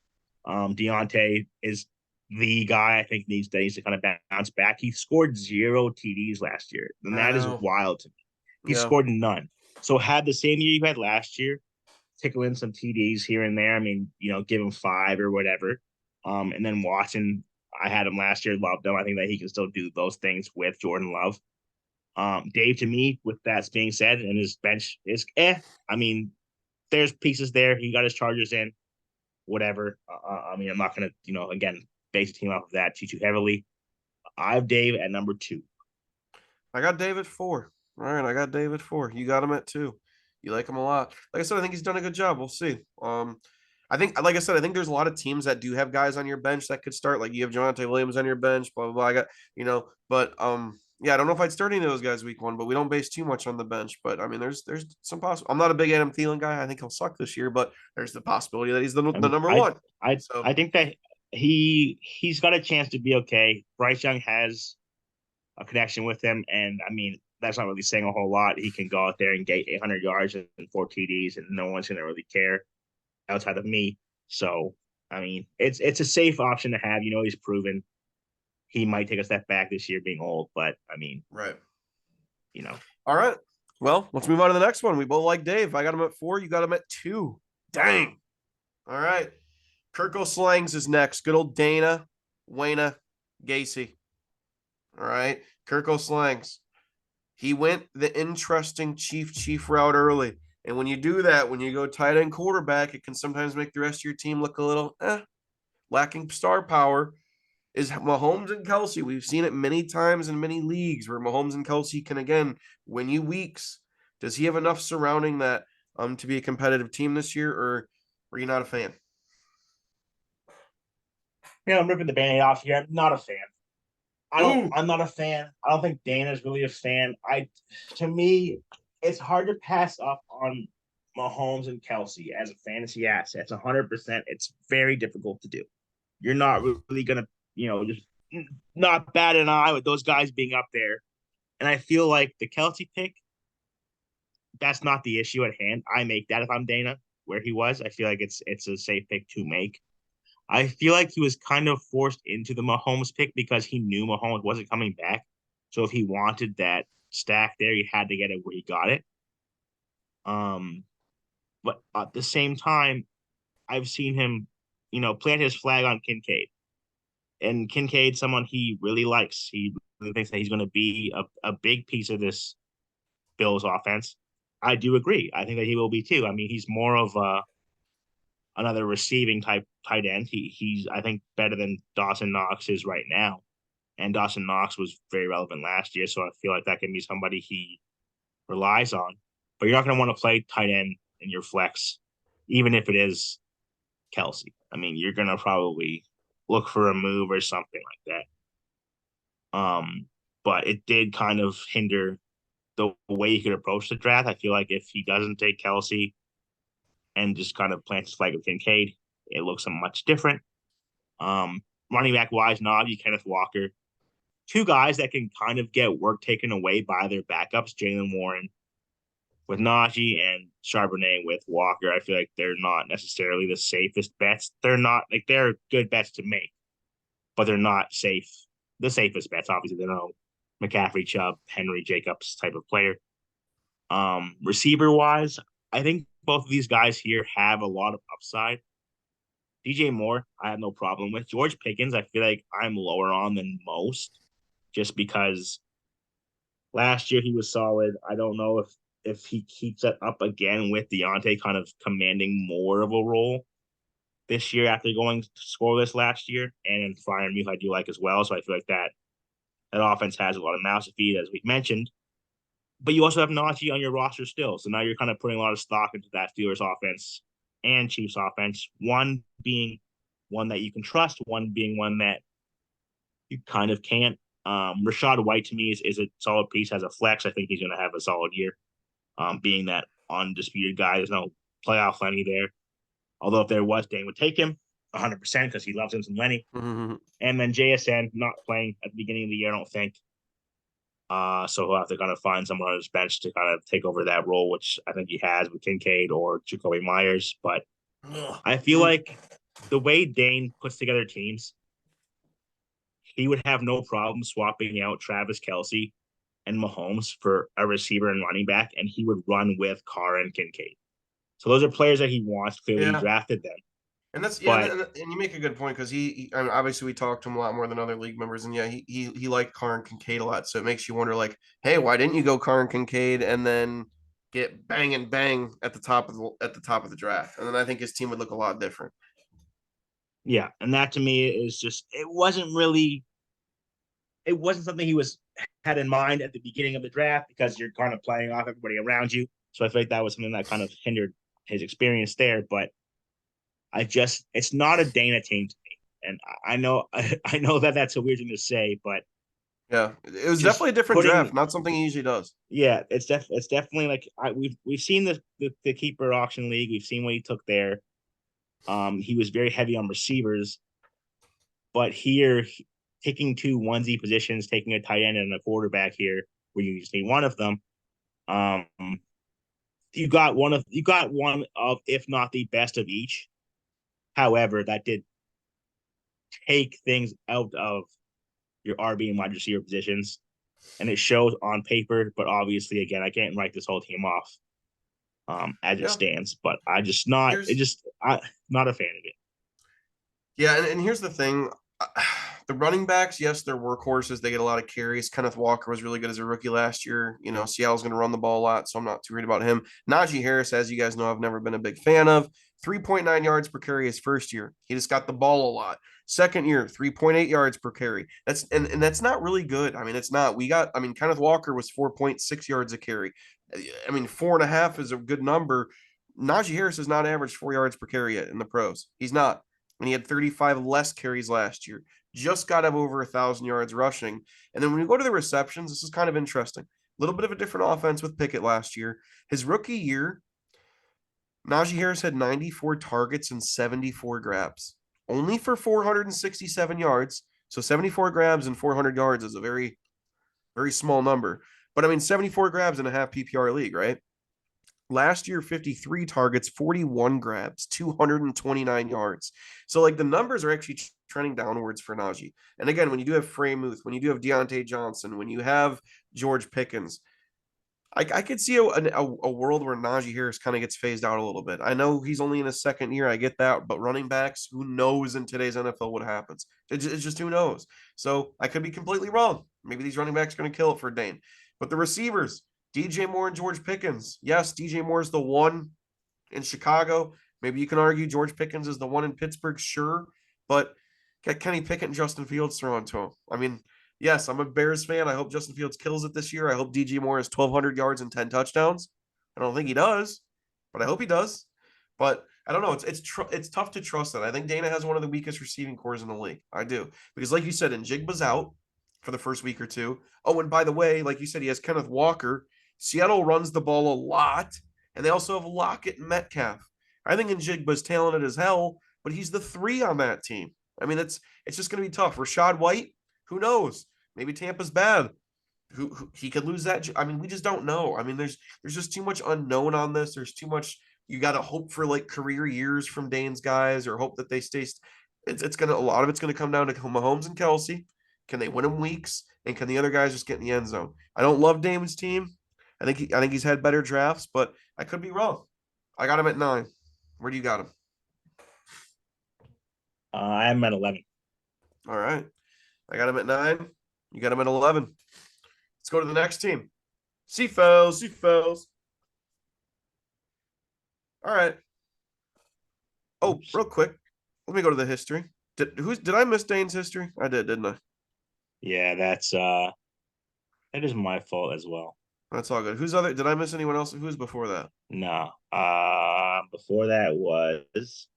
Deontay is the guy I think needs to kind of bounce back. He scored 0 TDs last year, and I that is know. wild to me. He Yeah. scored none. So had the same year you had last year, tickle in some TDs here and there. I mean, give him 5 or whatever. And then Watson, I had him last year, loved him. I think that he can still do those things with Jordan Love. Dave, to me, with that being said, and his bench is I mean, there's pieces there. He got his Chargers in, whatever. I mean, I'm not gonna, again, base the team off of that too heavily. I have Dave at number 2. I got David 4. All right, I got David 4. You got him at 2. You like him a lot. Like I said, I think he's done a good job. We'll see. I think, like I said, I think there's a lot of teams that do have guys on your bench that could start. Like you have Jonathan Williams on your bench, blah blah blah. I got, but yeah, I don't know if I'd start any of those guys week one, but we don't base too much on the bench. But I mean, there's some possible. I'm not a big Adam Thielen guy. I think he'll suck this year, but there's the possibility that he's I the mean, number I one. I So I think that he's got a chance to be okay. Bryce Young has a connection with him, and I mean that's not really saying a whole lot. He can go out there and get 800 yards and 4 TDs, and no one's gonna really care outside of me. So I mean, it's a safe option to have. He's proven he might take a step back this year, being old, but I mean, right. you know, All right. Well, let's move on to the next one. We both like Dave. I got him at 4. You got him at 2. Dang. All right. Kirko Slangs is next. Good old Dana, Wayna, Gacy. All right. Kirko Slangs. He went the interesting chief route early. And when you do that, when you go tight end quarterback, it can sometimes make the rest of your team look a little lacking star power. Is Mahomes and Kelsey. We've seen it many times in many leagues where Mahomes and Kelsey can again win you weeks. Does he have enough surrounding that to be a competitive team this year, or are you not a fan? I'm ripping the band-aid off here. I'm not a fan. Ooh, I'm not a fan. I don't think Dana's really a fan. To me, it's hard to pass up on Mahomes and Kelsey as a fantasy asset. It's 100%. It's very difficult to do. You're not really gonna, just not bat an eye with those guys being up there. And I feel like the Kelsey pick, that's not the issue at hand. I make that if I'm Dana, where he was. I feel like it's a safe pick to make. I feel like he was kind of forced into the Mahomes pick because he knew Mahomes wasn't coming back. So if he wanted that stack there, he had to get it where he got it. Um, but at the same time, I've seen him, plant his flag on Kincaid. And Kincaid, someone he really likes. He really thinks that he's going to be a big piece of this Bills offense. I do agree. I think that he will be too. I mean, he's more of another receiving type tight end. He's I think better than Dawson Knox is right now. And Dawson Knox was very relevant last year, so I feel like that can be somebody he relies on. But you're not going to want to play tight end in your flex, even if it is Kelsey. I mean, you're going to probably look for a move or something like that. But it did kind of hinder the way he could approach the draft. I feel like if he doesn't take Kelsey and just kind of plants his flag with Kincaid, it looks much different. Running back wise, Najee, Kenneth Walker, two guys that can kind of get work taken away by their backups, Jalen Warren with Najee and Charbonnet with Walker. I feel like they're not necessarily the safest bets. They're not like they're good bets to make, but they're not safe. The safest bets, obviously, they're no McCaffrey, Chubb, Henry, Jacobs type of player. Receiver wise, I think both of these guys here have a lot of upside. DJ Moore, I have no problem with. George Pickens, I feel like I'm lower on than most, just because last year he was solid. I don't know if he keeps that up again with Deontay kind of commanding more of a role this year after going scoreless last year, and Freiermuth I do like as well. So I feel like that offense has a lot of mouths to feed, as we mentioned. But you also have Najee on your roster still, so now you're kind of putting a lot of stock into that Steelers offense and Chiefs offense. One being one that you can trust, one being one that you kind of can't. Rashad White to me is a solid piece as a flex. I think he's going to have a solid year. Being that undisputed guy, there's no playoff Lenny there. Although if there was, Dane would take him 100% because he loves him some Lenny. Mm-hmm. And then JSN not playing at the beginning of the year, I don't think. So he'll have to kind of find someone on his bench to kind of take over that role, which I think he has with Kincaid or Jacoby Myers. But I feel like the way Dane puts together teams, he would have no problem swapping out Travis Kelce and Mahomes for a receiver and running back, and he would run with Carr and Kincaid. So those are players that he wants. Clearly, he Yeah. drafted them. And that's But and you make a good point because I mean, obviously we talked to him a lot more than other league members, and yeah, he liked Carr and Kincaid a lot, so it makes you wonder, like, hey, why didn't you go Carr and Kincaid and then get bang and bang at the top of the draft? And then I think his team would look a lot different. yeah, and that to me is just it wasn't something he had in mind at the beginning of the draft because you're kind of playing off everybody around you. So I feel like that was something that kind of hindered his experience there. But it's not a Dana team to me, and I know I know that that's a weird thing to say, but Yeah, it was just definitely a different putting draft, not something he usually does. yeah, it's definitely like we've seen the keeper auction league. We've seen what he took there. He was very heavy on receivers, but here taking two onesie positions, taking a tight end and a quarterback here, where you just need one of them. Um, you got one of if not the best of each. However, that did take things out of your RB and wide receiver positions, and it shows on paper. But obviously, again, I can't write this whole team off as it Yeah, stands. But here's I'm not a fan of it. yeah, and here's the thing. The running backs, yes, they're workhorses. They get a lot of carries. Kenneth Walker was really good as a rookie last year. You know, Seattle's going to run the ball a lot, so I'm not too worried about him. Najee Harris, as you guys know, I've never been a big fan of. 3.9 yards per carry his first year. He just got the ball a lot. Second year, 3.8 yards per carry. And that's not really good. I mean, it's not. Kenneth Walker was 4.6 yards a carry. I mean, 4.5 is a good number. Najee Harris has not averaged 4 yards per carry yet in the pros. He's not. And he had 35 less carries last year. Just got up over 1,000 yards rushing. And then when you go to the receptions, this is kind of interesting. A little bit of a different offense with Pickett last year. His rookie year, Najee Harris had 94 targets and 74 grabs, only for 467 yards. So 74 grabs and 400 yards is a very, very small number. But I mean, 74 grabs in a half PPR league, right? Last year, 53 targets, 41 grabs, 229 yards. So, like, the numbers are actually trending downwards for Najee. And again, when you do have Freiermuth, when you do have Deontay Johnson, when you have George Pickens, I could see a world where Najee Harris kind of gets phased out a little bit. I know he's only in his second year. I get that. But running backs, who knows in today's NFL what happens? It's just who knows. So I could be completely wrong. Maybe these running backs are going to kill it for Dane. But the receivers, DJ Moore and George Pickens. Yes, DJ Moore is the one in Chicago. Maybe you can argue George Pickens is the one in Pittsburgh, sure. But get Kenny Pickett and Justin Fields thrown to him. I mean, yes, I'm a Bears fan. I hope Justin Fields kills it this year. I hope DJ Moore has 1,200 yards and 10 touchdowns. I don't think he does, but I hope he does. But I don't know. It's tough to trust that. I think Dana has one of the weakest receiving cores in the league. I do. Because like you said, Njigba's out for the first week or two. Oh, and by the way, like you said, he has Kenneth Walker. Seattle runs the ball a lot, and they also have Lockett and Metcalf. I think Njigba's talented as hell, but he's the 3 on that team. I mean, it's just going to be tough. Rashad White, who knows? Maybe Tampa's bad. Who he could lose that? I mean, we just don't know. I mean, there's just too much unknown on this. There's too much. You got to hope for like career years from Dane's guys, or hope that they stay. It's gonna, a lot of it's gonna come down to Mahomes and Kelsey. Can they win them weeks, and can the other guys just get in the end zone? I don't love Damon's team. I think he's had better drafts, but I could be wrong. I got him at 9. Where do you got him? I'm at 11. All right. I got him at 9. You got him at 11. Let's go to the next team. Seafells. All right. Oh, Oops. real quick. Let me go to the history. Did I miss Dane's history? I did, didn't I? Yeah, that is my fault as well. That's all good. Did I miss anyone else? Who's before that? No. Before that was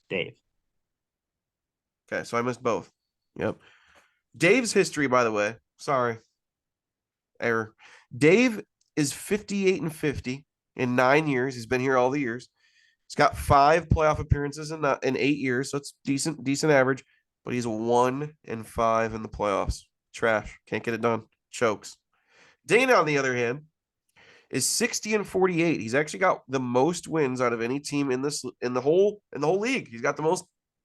Dave. Okay, so I missed both. Yep. Dave's history, by the way. Sorry. Error. Dave is 58 and 50 in 9 years. He's been here all the years. He's got 5 playoff appearances in 8 years, so it's decent average. But he's 1-5 in the playoffs. Trash. Can't get it done. Chokes. Dana, on the other hand, is 60 and 48. He's actually got the most wins out of any team in the whole league. He's got the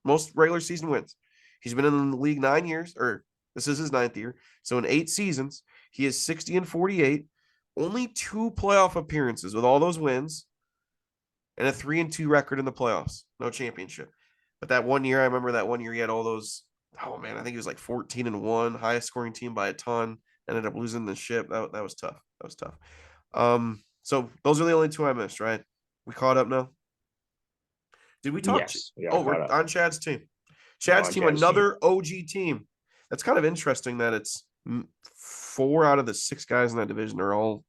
most regular season wins. He's been in the league 9 years, or this is his 9th year. So in 8 seasons, he is 60 and 48. Only 2 playoff appearances with all those wins, and a 3-2 record in the playoffs. No championship. But that one year, I remember that one year he had all those. Oh man, I think he was like 14-1, highest scoring team by a ton. Ended up losing the ship. That was tough. That was tough. So those are the only 2 I missed, right? We caught up now. Did we talk? Yes, we got Oh, caught we're up. on Chad's team. We're Chad's on team, Jazz team. another OG team. That's kind of interesting that it's 4 out of the 6 guys in that division are all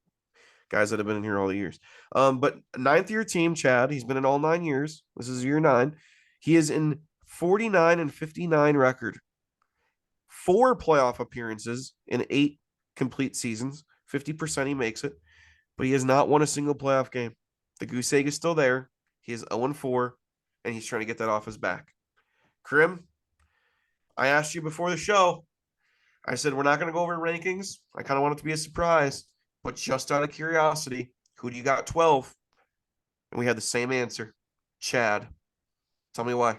guys that have been in here all the years. But 9th year team, Chad, he's been in all 9 years. This is year 9. He is in 49 and 59 record. 4 playoff appearances in 8 complete seasons. 50% he makes it, but he has not won a single playoff game. The goose egg is still there. He is 0-4, and he's trying to get that off his back. Krim, I asked you before the show. I said we're not going to go over rankings. I kind of want it to be a surprise, but just out of curiosity, who do you got 12? And we had the same answer. Chad. Tell me why.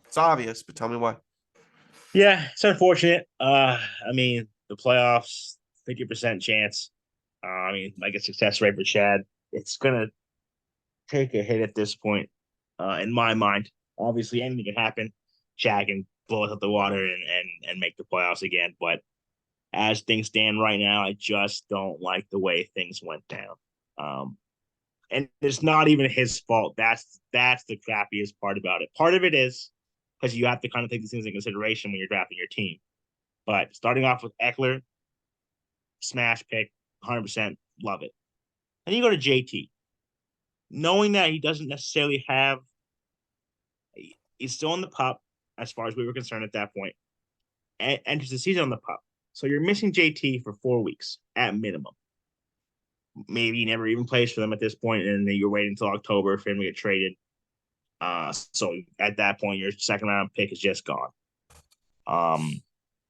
It's obvious, but tell me why. Yeah, it's unfortunate. I mean, the playoffs, 50% chance. I mean, like a success rate for Chad. It's gonna take a hit at this point, in my mind. Obviously, anything can happen. Chad can blow it out the water and make the playoffs again. But as things stand right now, I just don't like the way things went down. Um, and it's not even his fault. That's the crappiest part about it. Part of it is because you have to kind of take these things into consideration when you're drafting your team. But starting off with Eckler, smash pick, 100% love it. And you go to JT, knowing that he doesn't necessarily have, he's still on the pup as far as we were concerned at that point, and enters the season on the pup. So you're missing JT for 4 weeks at minimum. Maybe he never even plays for them at this point, and then you're waiting until October for him to get traded. So at that point, your second round pick is just gone.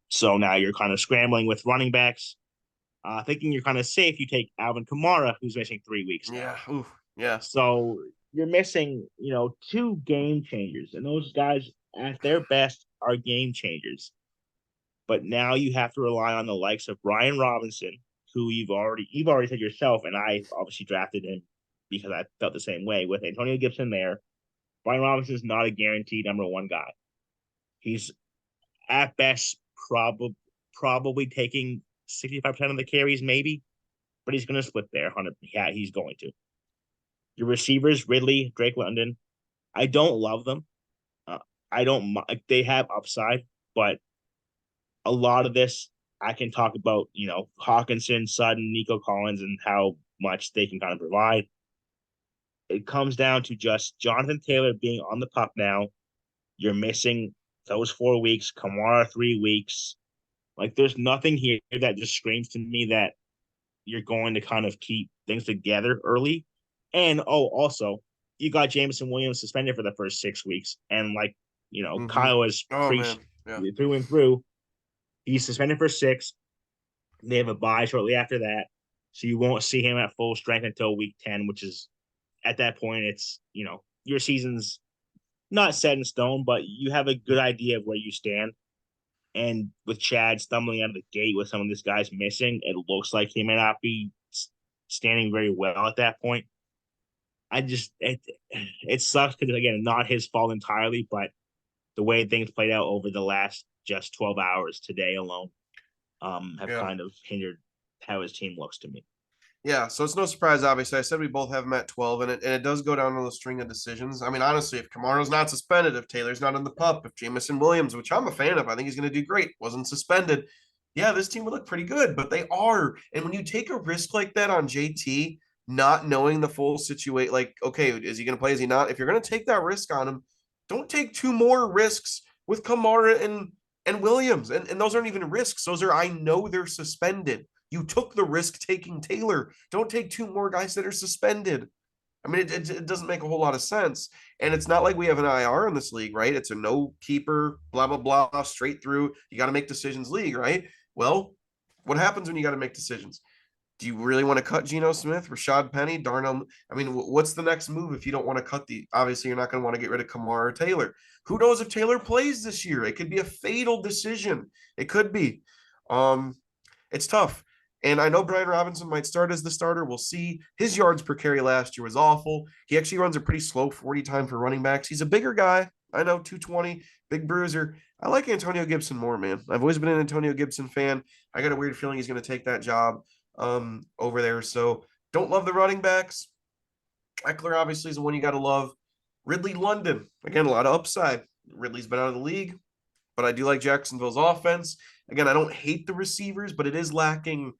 So now you're kind of scrambling with running backs. Thinking you're kind of safe, you take Alvin Kamara, who's missing 3 weeks now. Yeah. Ooh, yeah. So you're missing, two game changers, and those guys at their best are game changers. But now you have to rely on the likes of Brian Robinson, who you've already said yourself, and I obviously drafted him because I felt the same way with Antonio Gibson there. Brian Robinson is not a guaranteed number one guy. He's at best probably taking 65% of the carries, maybe, but he's going to split there. 100, yeah, he's going to. Your receivers, Ridley, Drake London, I don't love them. Uh, I don't. They have upside, but a lot of this I can talk about. Hawkinson, Sutton, Nico Collins, and how much they can kind of provide. It comes down to just Jonathan Taylor being on the pup now. You're missing those 4 weeks. Kamara 3 weeks. Like there's nothing here that just screams to me that you're going to kind of keep things together early. And also you got Jameson Williams suspended for the first 6 weeks, and Mm-hmm. Kyle has Oh preached man. Yeah. through and through. He's suspended for 6. They have a bye shortly after that, so you won't see him at full strength until week 10, which is at that point it's your season's not set in stone, but you have a good idea of where you stand. And with Chad stumbling out of the gate with some of this guys missing, it looks like he may not be standing very well at that point. It sucks because again, not his fault entirely, but the way things played out over the last just 12 hours today alone have Yeah. kind of hindered how his team looks to me. Yeah, so it's no surprise. Obviously, I said we both have him at 12, and it does go down to the string of decisions. I mean, honestly, if Kamara's not suspended, if Taylor's not in the pup, if Jameson Williams, which I'm a fan of, I think he's going to do great, wasn't suspended. Yeah, this team would look pretty good, but they are. And when you take a risk like that on JT, not knowing the full situation, like, okay, is he going to play? Is he not? If you're going to take that risk on him, don't take two more risks with Kamara and Williams, and those aren't even risks. Those are, I know they're suspended. You took the risk taking Taylor. Don't take two more guys that are suspended. I mean, it doesn't make a whole lot of sense. And it's not like we have an IR in this league, right? It's a no keeper, blah, blah, blah, straight through. You got to make decisions league, right? Well, what happens when you got to make decisions? Do you really want to cut Geno Smith, Rashad Penny, Darnell? I mean, what's the next move if you don't want to cut the? Obviously, you're not going to want to get rid of Kamara or Taylor. Who knows if Taylor plays this year? It could be a fatal decision. It could be. It's tough. And I know Brian Robinson might start as the starter. We'll see. His yards per carry last year was awful. He actually runs a pretty slow 40 time for running backs. He's a bigger guy. I know, 220, big bruiser. I like Antonio Gibson more, man. I've always been an Antonio Gibson fan. I got a weird feeling he's going to take that job over there. So don't love the running backs. Eckler obviously is the one you got to love. Ridley London, again, a lot of upside. Ridley's been out of the league, but I do like Jacksonville's offense. Again, I don't hate the receivers, but it is lacking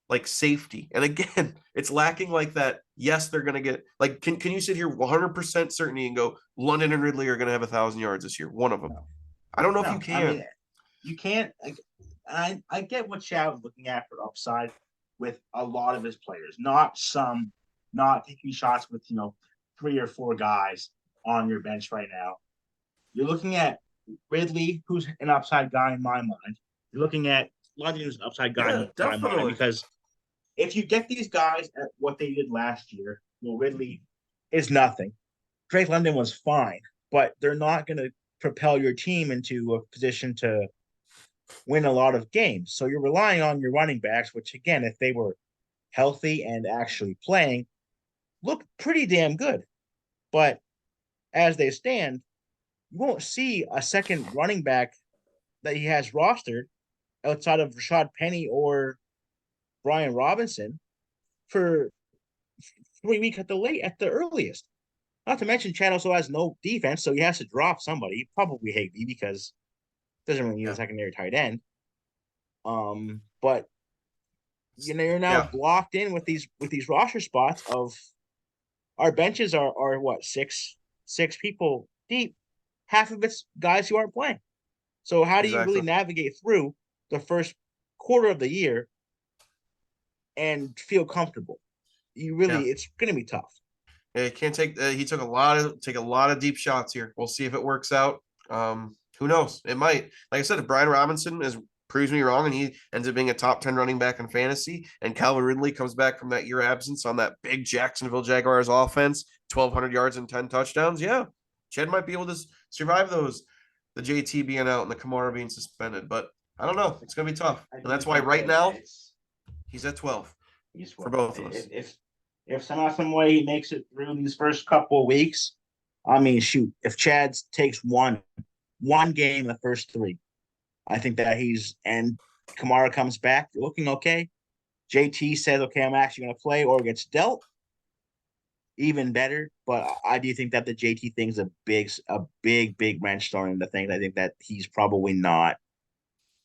like safety. And again, it's lacking like that. Yes, they're going to get like, can you sit here 100% certainty and go London and Ridley are going to have 1,000 yards this year? One of them. I don't know if you can. I mean, you can't. I get what Chad was looking at for upside with a lot of his players, not taking shots with 3 or 4 guys on your bench right now. You're looking at Ridley, who's an upside guy in my mind. You're looking at London, who's an upside guy in my mind, because if you get these guys at what they did last year, well, Ridley is nothing. Drake London was fine, but they're not going to propel your team into a position to win a lot of games. So you're relying on your running backs, which again, if they were healthy and actually playing, look pretty damn good. But as they stand, you won't see a second running back that he has rostered outside of Rashad Penny or Brian Robinson for 3 weeks at the earliest. Not to mention Chad also has no defense, so he has to drop somebody, probably Higby, because it doesn't really need a secondary tight end. But you're now blocked in with these roster spots of our benches are what, six people deep. Half of it's guys who aren't playing. So how do you really navigate through the first quarter of the year and feel comfortable? It's going to be tough. Yeah, he can't take. He took a lot of deep shots here. We'll see if it works out. Who knows? It might. Like I said, if Brian Robinson is proves me wrong and he ends up being a top 10 running back in fantasy, and Calvin Ridley comes back from that year absence on that big Jacksonville Jaguars offense, 1,200 yards and 10 touchdowns, yeah, Ched might be able to survive those, the JT being out and the Kamara being suspended. But I don't know. It's going to be tough. And that's why right now he's at 12 for both of us. If somehow, some way he makes it through these first couple of weeks, I mean, shoot, if Chad takes one game in the first three, I think that and Kamara comes back looking okay. JT says, okay, I'm actually going to play, or gets dealt, even better. But I do think that the JT thing's a big wrench thrown into things. I think that he's probably not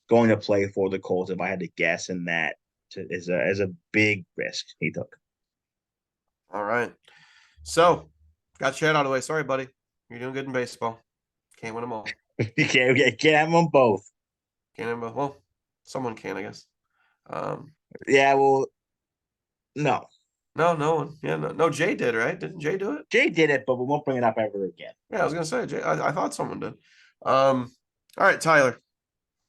going to play for the Colts if I had to guess, and that is a big risk he took. All right. So, got Chad out of the way. Sorry, buddy. You're doing good in baseball. Can't win them all. You can't have them both. Can't have them both. Well, someone can, I guess. Yeah, well, no. No one. Yeah, no. Jay did, right? Didn't Jay do it? Jay did it, but we won't bring it up ever again. Yeah, I was gonna say Jay. I thought someone did. All right, Tyler.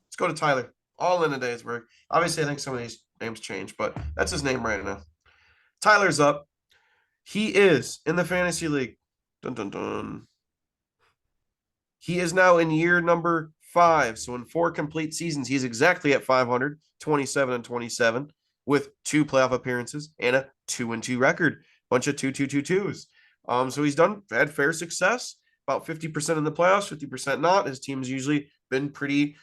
Let's go to Tyler. All in a day's work. Obviously, I think some of these names change, but that's his name right now. Tyler's up. He is in the fantasy league. Dun dun dun. He is now in year number 5. So in 4 complete seasons, he's exactly at 500, 27-27, with 2 playoff appearances and a 2-2 record. Bunch of 2-2-2-2s. So he's had fair success, about 50% in the playoffs, 50% not. His team's usually been pretty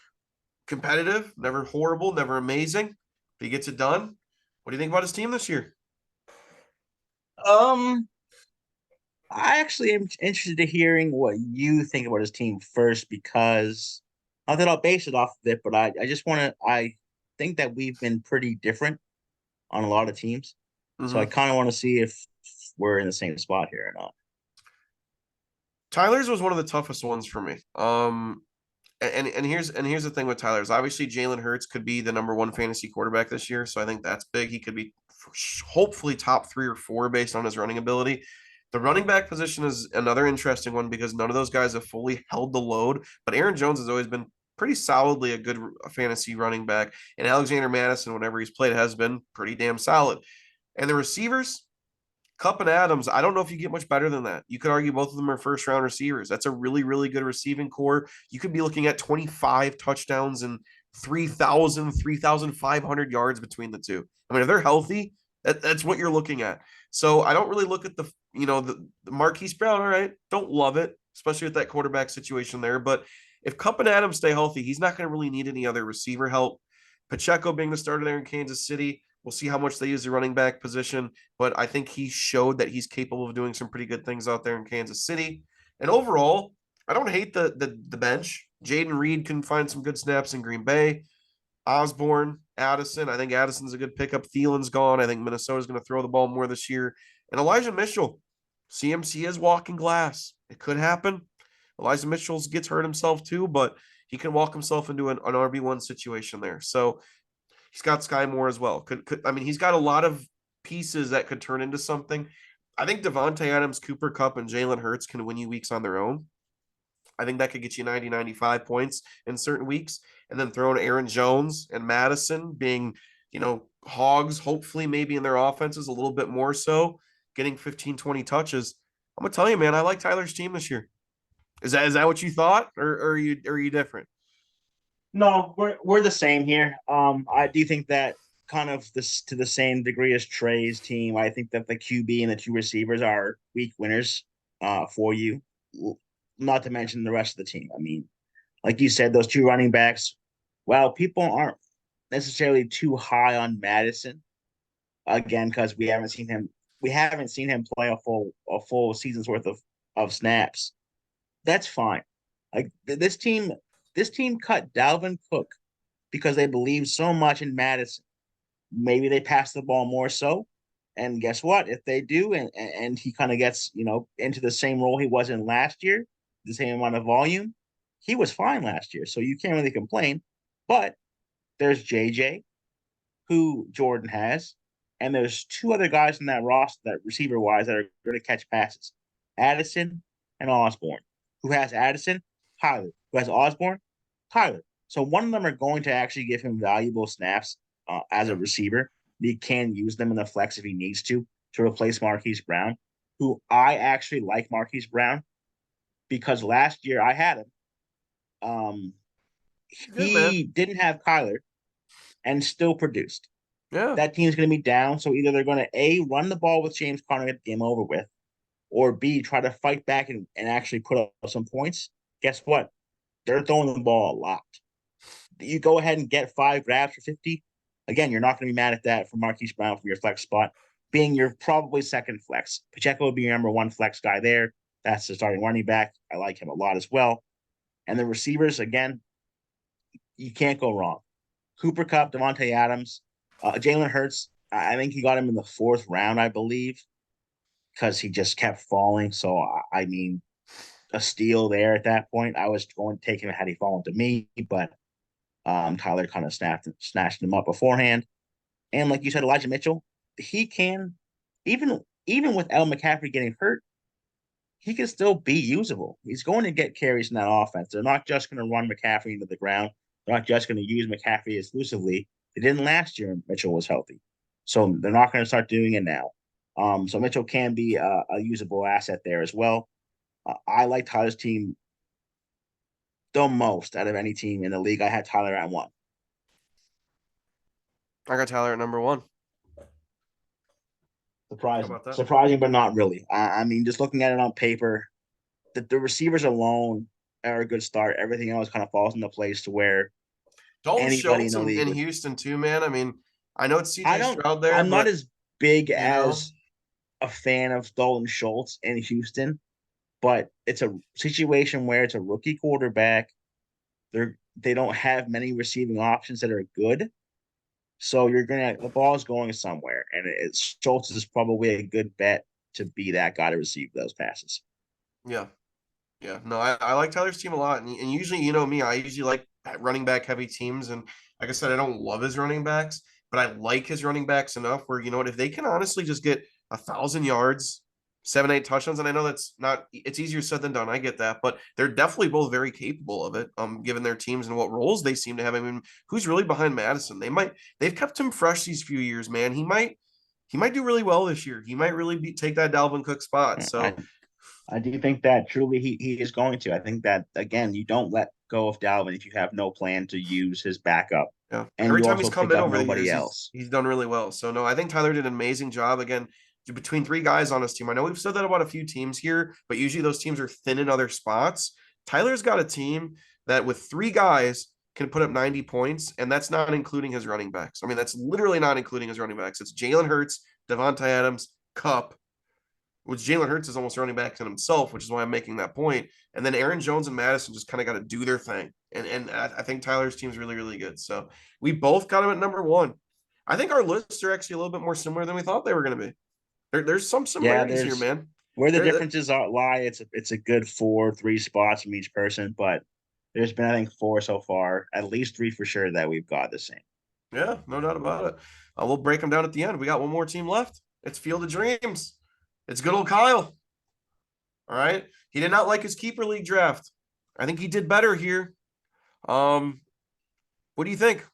competitive, never horrible, never amazing. But he gets it done. What do you think about his team this year? I actually am interested in hearing what you think about his team first, because not that I'll base it off of it, but I think that we've been pretty different on a lot of teams. Mm-hmm. So I kind of want to see if we're in the same spot here or not. Tyler's was one of the toughest ones for me. And here's the thing with Tyler's. Obviously, Jalen Hurts could be the number 1 fantasy quarterback this year, so I think that's big. He could be hopefully top 3 or 4 based on his running ability. The running back position is another interesting one because none of those guys have fully held the load, but Aaron Jones has always been pretty solidly a good fantasy running back, and Alexander Mattison, whenever he's played, has been pretty damn solid. And the receivers, Kupp and Adams, I don't know if you get much better than that. You could argue both of them are first-round receivers. That's a really, really good receiving core. You could be looking at 25 touchdowns and 3,500 yards between the two. I mean, if they're healthy, that's what you're looking at. So I don't really look at the Marquise Brown, all right, don't love it, especially with that quarterback situation there. But if Kupp and Adams stay healthy, he's not going to really need any other receiver help. Pacheco being the starter there in Kansas City, we'll see how much they use the running back position, but I think he showed that he's capable of doing some pretty good things out there in Kansas City. And overall, I don't hate the bench. Jaden Reed can find some good snaps in Green Bay. Osborne, Addison. I think Addison's a good pickup. Thielen's gone. I think Minnesota's going to throw the ball more this year. And Elijah Mitchell, CMC is walking glass. It could happen. Elijah Mitchell gets hurt himself too, but he can walk himself into an RB1 situation there. So he's got Sky Moore as well. He's got a lot of pieces that could turn into something. I think Devontae Adams, Cooper Kupp, and Jalen Hurts can win you weeks on their own. I think that could get you 90, 95 points in certain weeks. And then throwing Aaron Jones and Madison being, hogs, hopefully maybe in their offenses a little bit more so, getting 15, 20 touches. I'm going to tell you, man, I like Tyler's team this year. Is that what you thought, or are you different? No, we're the same here. I do think that kind of this to the same degree as Trey's team. I think that the QB and the 2 receivers are week winners for you. Not to mention the rest of the team. I mean, like you said, those 2 running backs. Well, people aren't necessarily too high on Madison again because we haven't seen him play a full season's worth of snaps. That's fine. Like this team cut Dalvin Cook because they believe so much in Madison. Maybe they pass the ball more so. And guess what? If they do, and he kind of gets, into the same role he was in last year, the same amount of volume, he was fine last year. So you can't really complain. But there's JJ, who Jordan has, and there's 2 other guys in that roster, that receiver-wise, that are going to catch passes. Addison and Osborne. Who has Addison? Tyler. Who has Osborne? Tyler. So one of them are going to actually give him valuable snaps as a Yeah. receiver. He can use them in the flex if he needs to replace Marquise Brown, who I actually like Marquise Brown because last year I had him. Um, Good, man. he didn't have Kyler and still produced. Yeah. That team's going to be down. So either they're going to A, run the ball with James Conner, get the game over with, or B, try to fight back and actually put up some points. Guess what? They're throwing the ball a lot. You go ahead and get 5 grabs for 50. Again, you're not going to be mad at that for Marquise Brown from your flex spot, being your probably second flex. Pacheco would be your number one flex guy there. That's the starting running back. I like him a lot as well. And the receivers, again, you can't go wrong. Cooper Kupp, Devontae Adams, Jalen Hurts. I think he got him in the 4th round, I believe, because he just kept falling. So, I mean, a steal there at that point. I was going to take him had he fallen to me, but Tyler kind of snatched him up beforehand. And like you said, Elijah Mitchell, he can even with El McCaffrey getting hurt, he can still be usable. He's going to get carries in that offense. They're not just going to run McCaffrey into the ground. They're not just going to use McCaffrey exclusively. They didn't last year when Mitchell was healthy. So they're not going to start doing it now. So Mitchell can be a usable asset there as well. I like Tyler's team the most out of any team in the league. I had Tyler at 1. I got Tyler at number 1. How Surprising, about that? surprising, but not really. I mean, just looking at it on paper, the receivers alone are a good start. Everything else kind of falls into place to where Dalton anybody in Schultz the league in would. Houston too, man. I mean, I know it's I CJ don't. Stroud there, I'm not but as big you know, as a fan of Dalton Schultz in Houston, but it's a situation where it's a rookie quarterback. They don't have many receiving options that are good. So the ball's going somewhere, and Schultz is probably a good bet to be that guy to receive those passes. yeah. Yeah, no, I like Tyler's team a lot, and usually, you know me, I usually like running back heavy teams, and like I said, I don't love his running backs, but I like his running backs enough where you know what, if they can honestly just get 1,000 yards, 7, 8 touchdowns, and I know that's not, it's easier said than done. I get that, but they're definitely both very capable of it. Given their teams and what roles they seem to have. I mean, who's really behind Madison? They've kept him fresh these few years, man. He might do really well this year. He might really take that Dalvin Cook spot. I So I do think that truly he is going to. I think that again, you don't let go of Dalvin if you have no plan to use his backup, yeah. and Every you time he's also come pick in up over the nobody years, he's else. he's done really well. So no, I think Tyler did an amazing job again between 3 guys on his team. I know we've said that about a few teams here, but usually those teams are thin in other spots. Tyler's got a team that with 3 guys can put up 90 points, and that's not including his running backs. I mean, that's literally not including his running backs. It's Jalen Hurts, Devontae Adams, Cup, which Jalen Hurts is almost running back to himself, which is why I'm making that point. And then Aaron Jones and Madison just kind of got to do their thing. And I think Tyler's team's really, really good. So we both got him at number 1. I think our lists are actually a little bit more similar than we thought they were going to be. There's some Yeah, similarities here, there's man. where the There, differences lie. It's a good 4, 3 spots from each person, but there's been I think 4 so far, at least 3 for sure that we've got the same. yeah, no doubt about it. We'll break them down at the end. We got one more team left. It's Field of Dreams. It's good old Kyle. All right. He did not like his keeper league draft. I think he did better here. Um, what do you think?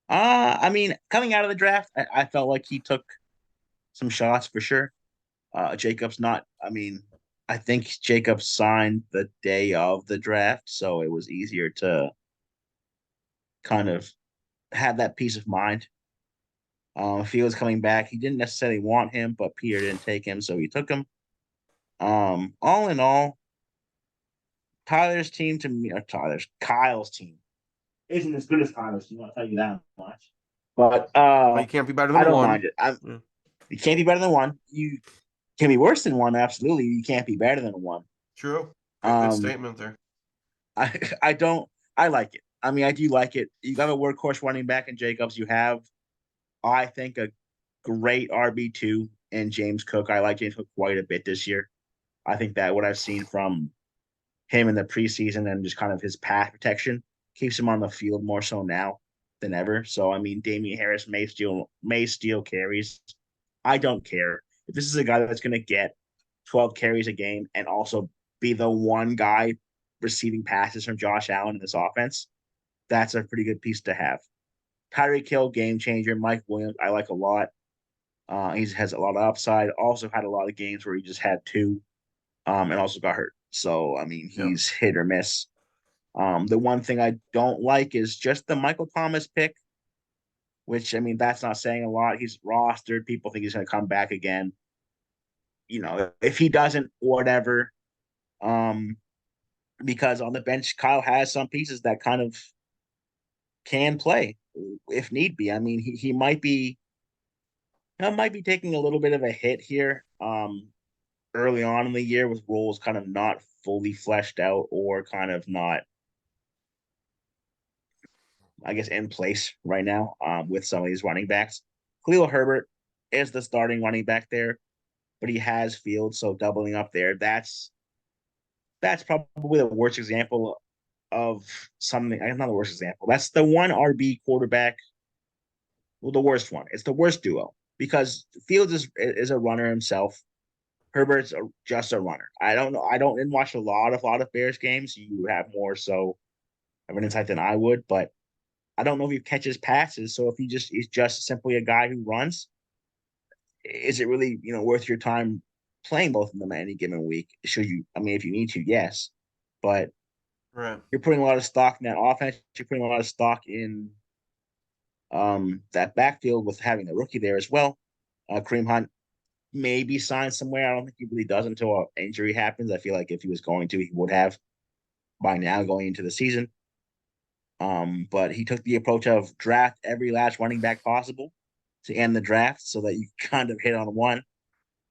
I mean, coming out of the draft, I felt like he took some shots for sure. Jacobs not. I mean, I think Jacobs signed the day of the draft, so it was easier to kind of have that peace of mind. If he was coming back, he didn't necessarily want him, but Peter didn't take him, so he took him. All in all, Tyler's team to me, or Kyle's team isn't as good as Tyler's team. I'll tell you that much. But Well, you can't be better I than don't one. mind it. Yeah. You can't be better than one. You can be worse than one. Absolutely, you can't be better than one. True. Good Um, statement there. I don't. I like it. I mean, I do like it. You got a workhorse running back in Jacobs. You have, I think, a great RB2 in James Cook. I like James Cook quite a bit this year. I think that what I've seen from him in the preseason and just kind of his pass protection keeps him on the field more so now than ever. So I mean, Damian Harris may steal carries. I don't care if this is a guy that's going to get 12 carries a game and also be the one guy receiving passes from Josh Allen in this offense, that's a pretty good piece to have. Tyreek Hill, game changer. Mike Williams, I like a lot. He has a lot of upside. Also had a lot of games where he just had two, and also got hurt. So I mean, Yeah. he's hit or miss. The one thing I don't like is just the Michael Thomas pick, which I mean, that's not saying a lot. He's rostered. People think he's going to come back again. If he doesn't, whatever. Um, because on the bench, Kyle has some pieces that kind of can play if need be. I mean, he might be taking a little bit of a hit here. Early on in the year with roles kind of not fully fleshed out or kind of not, I guess, in place right now with some of these running backs. Khalil Herbert is the starting running back there, but he has Fields, so doubling up there. That's probably the worst example of something. Not the worst example. That's the one RB quarterback. Well, the worst one. It's the worst duo because Fields is a runner himself. Herbert's just a runner. I don't know. I didn't watch a lot of Bears games. You have more so of an insight than I would, but I don't know if he catches passes. So if he's just simply a guy who runs, is it really worth your time playing both of them at any given week? Should you? I mean, if you need to, yes, but Right. you're putting a lot of stock in that offense. You're putting a lot of stock in that backfield with having a rookie there as well. Kareem Hunt maybe signed somewhere. I don't think he really does until an injury happens. I feel like if he was going to, he would have by now going into the season. But he took the approach of draft every last running back possible to end the draft so that you kind of hit on one.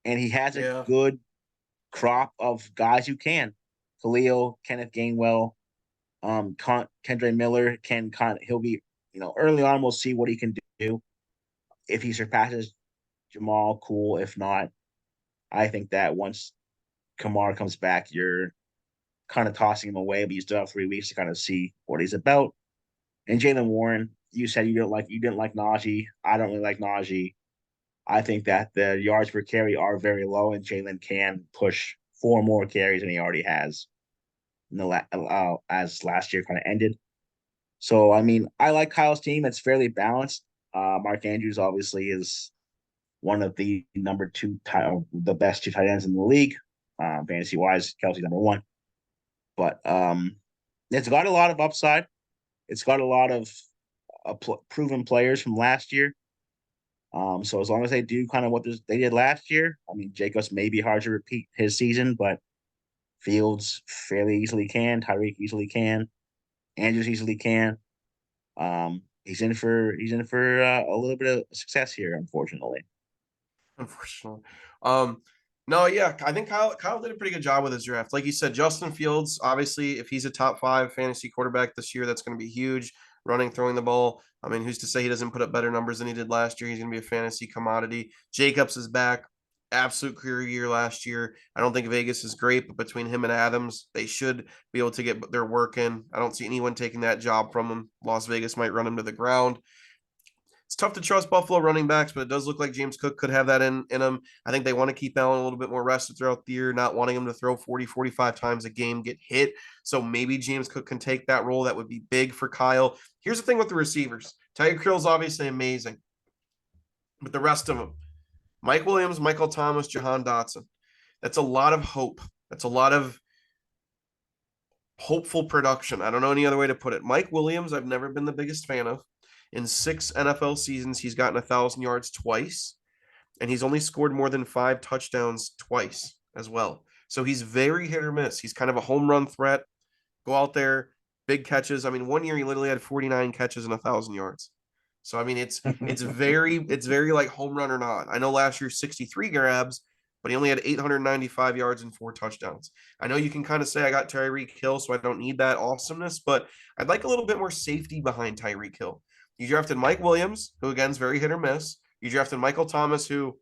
And he has a Yeah. good crop of guys who can. Khalil, Kenneth Gainwell, Kendre Miller he'll be, early on we'll see what he can do. If he surpasses Jamal, cool. If not, I think that once Kamara comes back, you're kind of tossing him away, but you still have 3 weeks to kind of see what he's about. And Jalen Warren, you said you didn't like Najee. I don't really like Najee. I think that the yards per carry are very low, and Jalen can push 4 more carries than he already has. As last year kind of ended. So I mean, I like Kyle's team. It's fairly balanced. Mark Andrews obviously is one of the number two, the best two tight ends in the league, fantasy wise. Kelsey's number one, but it's got a lot of upside. It's got a lot of proven players from last year. So as long as they do kind of what they did last year, I mean, Jacobs may be hard to repeat his season, but Fields fairly easily can. Tyreek easily can. Andrews easily can. He's in for a little bit of success here, unfortunately. Unfortunately. No, yeah, I think Kyle did a pretty good job with his draft. Like you said, Justin Fields, obviously, if he's a top 5 fantasy quarterback this year, that's going to be huge. Running, throwing the ball. I mean, who's to say he doesn't put up better numbers than he did last year? He's going to be a fantasy commodity. Jacobs is back. Absolute career year last year. I don't think Vegas is great, but between him and Adams, they should be able to get their work in. I don't see anyone taking that job from him. Las Vegas might run him to the ground. It's tough to trust Buffalo running backs, but it does look like James Cook could have that in him. I think they want to keep Allen a little bit more rested throughout the year, not wanting him to throw 40, 45 times a game, get hit. So maybe James Cook can take that role. That would be big for Kyle. Here's the thing with the receivers. Tyreek Hill's obviously amazing, but the rest of them, Mike Williams, Michael Thomas, Jahan Dotson, that's a lot of hope. That's a lot of hopeful production. I don't know any other way to put it. Mike Williams, I've never been the biggest fan of. In 6 NFL seasons, he's gotten 1,000 yards twice, and he's only scored more than 5 touchdowns twice as well. So he's very hit or miss. He's kind of a home run threat. Go out there, big catches. I mean, one year he literally had 49 catches and 1,000 yards. So I mean, it's very like home run or not. I know last year 63 grabs, but he only had 895 yards and 4 touchdowns. I know you can kind of say I got Tyreek Hill, so I don't need that awesomeness, but I'd like a little bit more safety behind Tyreek Hill. You drafted Mike Williams, who again is very hit or miss. You drafted Michael Thomas, who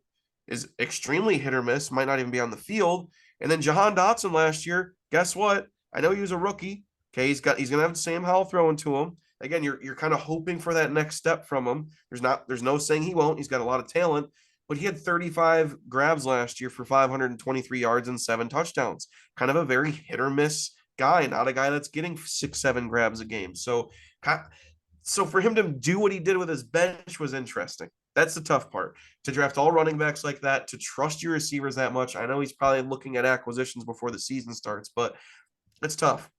is extremely hit or miss, might not even be on the field. And then Jahan Dotson last year, guess what? I know he was a rookie. Okay, he's gonna have Sam Howell throwing to him. Again, you're kind of hoping for that next step from him. There's no saying he won't. He's got a lot of talent, but he had 35 grabs last year for 523 yards and 7 touchdowns. Kind of a very hit or miss guy, not a guy that's getting 6-7 grabs a game. So for him to do what he did with his bench was interesting. That's the tough part. To draft all running backs like that, to trust your receivers that much. I know he's probably looking at acquisitions before the season starts, but it's tough.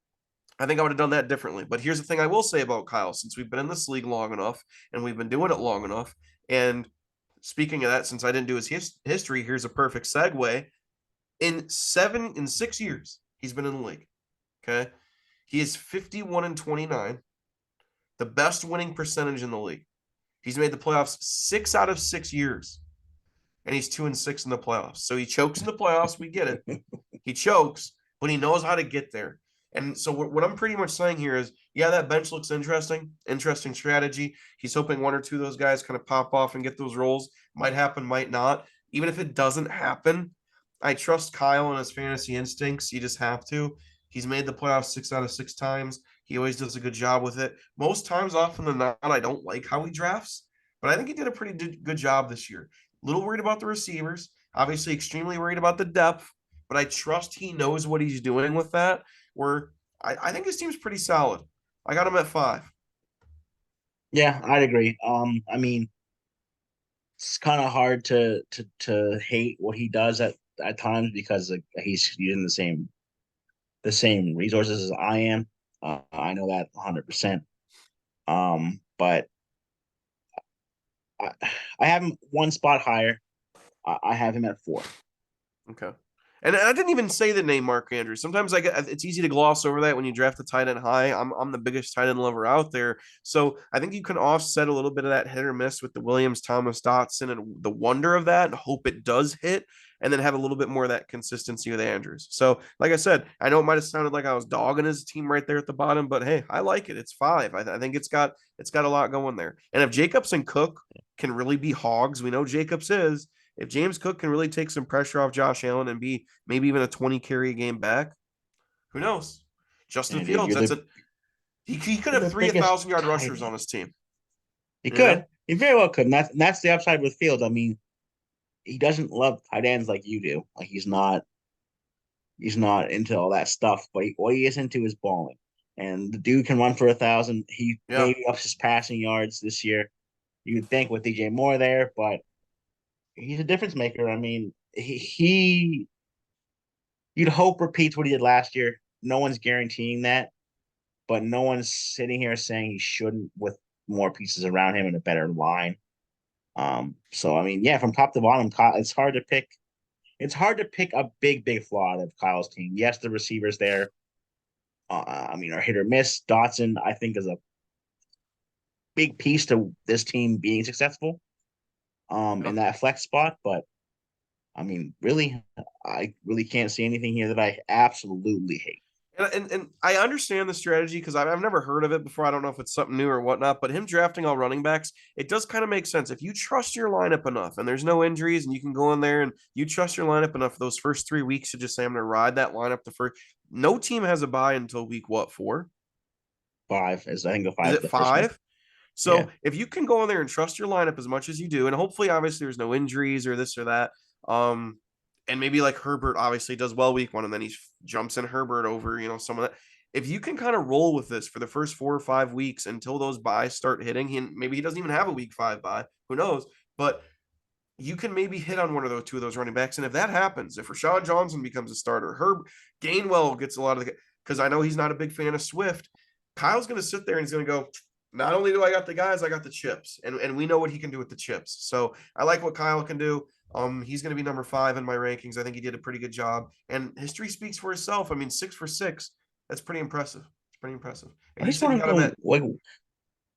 I think I would have done that differently. But here's the thing I will say about Kyle, since we've been in this league long enough and we've been doing it long enough. And speaking of that, since I didn't do his history, here's a perfect segue. In 6 years, he's been in the league. Okay. He is 51-29, the best winning percentage in the league. He's made the playoffs 6 out of 6 years, and he's 2-6 in the playoffs. So he chokes in the playoffs. We get it. He chokes, but he knows how to get there. And so what I'm pretty much saying here is, yeah, that bench looks interesting strategy. He's hoping one or two of those guys kind of pop off and get those roles. Might happen, might not. Even if it doesn't happen, I trust Kyle and his fantasy instincts. You just have to. He's made the playoffs 6 out of 6 times. He always does a good job with it. Most times, often than not, I don't like how he drafts, but I think he did a pretty good job this year. A little worried about the receivers, obviously extremely worried about the depth, but I trust he knows what he's doing with that. Where I think his team's pretty solid. I got him at 5. Yeah, I'd agree. I mean, it's kind of hard to hate what he does at times because he's using the same resources as I am. I know that 100%. But I have him one spot higher. I have him at 4. Okay. And I didn't even say the name Mark Andrews. Sometimes it's easy to gloss over that when you draft a tight end high. I'm the biggest tight end lover out there. So I think you can offset a little bit of that hit or miss with the Williams, Thomas, Dotson, and the wonder of that and hope it does hit, and then have a little bit more of that consistency with Andrews. So like I said, I know it might have sounded like I was dogging his team right there at the bottom, but hey, I like it. It's 5. I think it's got a lot going there. And if Jacobs and Cook can really be hogs, we know Jacobs is. If James Cook can really take some pressure off Josh Allen and be maybe even a 20 carry game back, who knows? Justin And Fields, he could have 3,000-yard rushers on his team. He could. He very well could. And that's the upside with Fields. I mean, he doesn't love tight ends like you do. Like he's not into all that stuff, but what he is into is balling. And the dude can run for 1,000. He maybe ups his passing yards this year. You'd think with DJ Moore there, but he's a difference maker. I mean, he you'd hope repeats what he did last year. No one's guaranteeing that, but no one's sitting here saying he shouldn't with more pieces around him and a better line. So I mean, yeah, from top to bottom, it's hard to pick. It's hard to pick a big flaw out of Kyle's team. Yes, the receivers there, I mean, are hit or miss. Dotson, I think, is a big piece to this team being successful. In that flex spot, but I mean, really, I really can't see anything here that I absolutely hate. And I understand the strategy because I've never heard of it before. I don't know if it's something new or whatnot, but him drafting all running backs, it does kind of make sense. If you trust your lineup enough and there's no injuries and you can go in there and you trust your lineup enough those first 3 weeks to just say, I'm going to ride that lineup the first. No team has a bye until week 4? 5 is, I think, the 5. Is it 5? So if you can go in there and trust your lineup as much as you do, and hopefully, obviously, there's no injuries or this or that, and maybe like Herbert obviously does well week 1, and then he jumps in Herbert over, some of that. If you can kind of roll with this for the first 4 or 5 weeks until those buys start hitting, maybe he doesn't even have a week 5 buy, who knows? But you can maybe hit on one of those 2 of those running backs, and if that happens, if Rashad Johnson becomes a starter, Gainwell gets a lot of the, because I know he's not a big fan of Swift. Kyle's going to sit there and he's going to go, not only do I got the guys, I got the chips, and we know what he can do with the chips. So I like what Kyle can do. He's going to be number 5 in my rankings. I think he did a pretty good job, and history speaks for itself. I mean, 6 for 6, that's pretty impressive. It's pretty impressive. And I just want to know, like,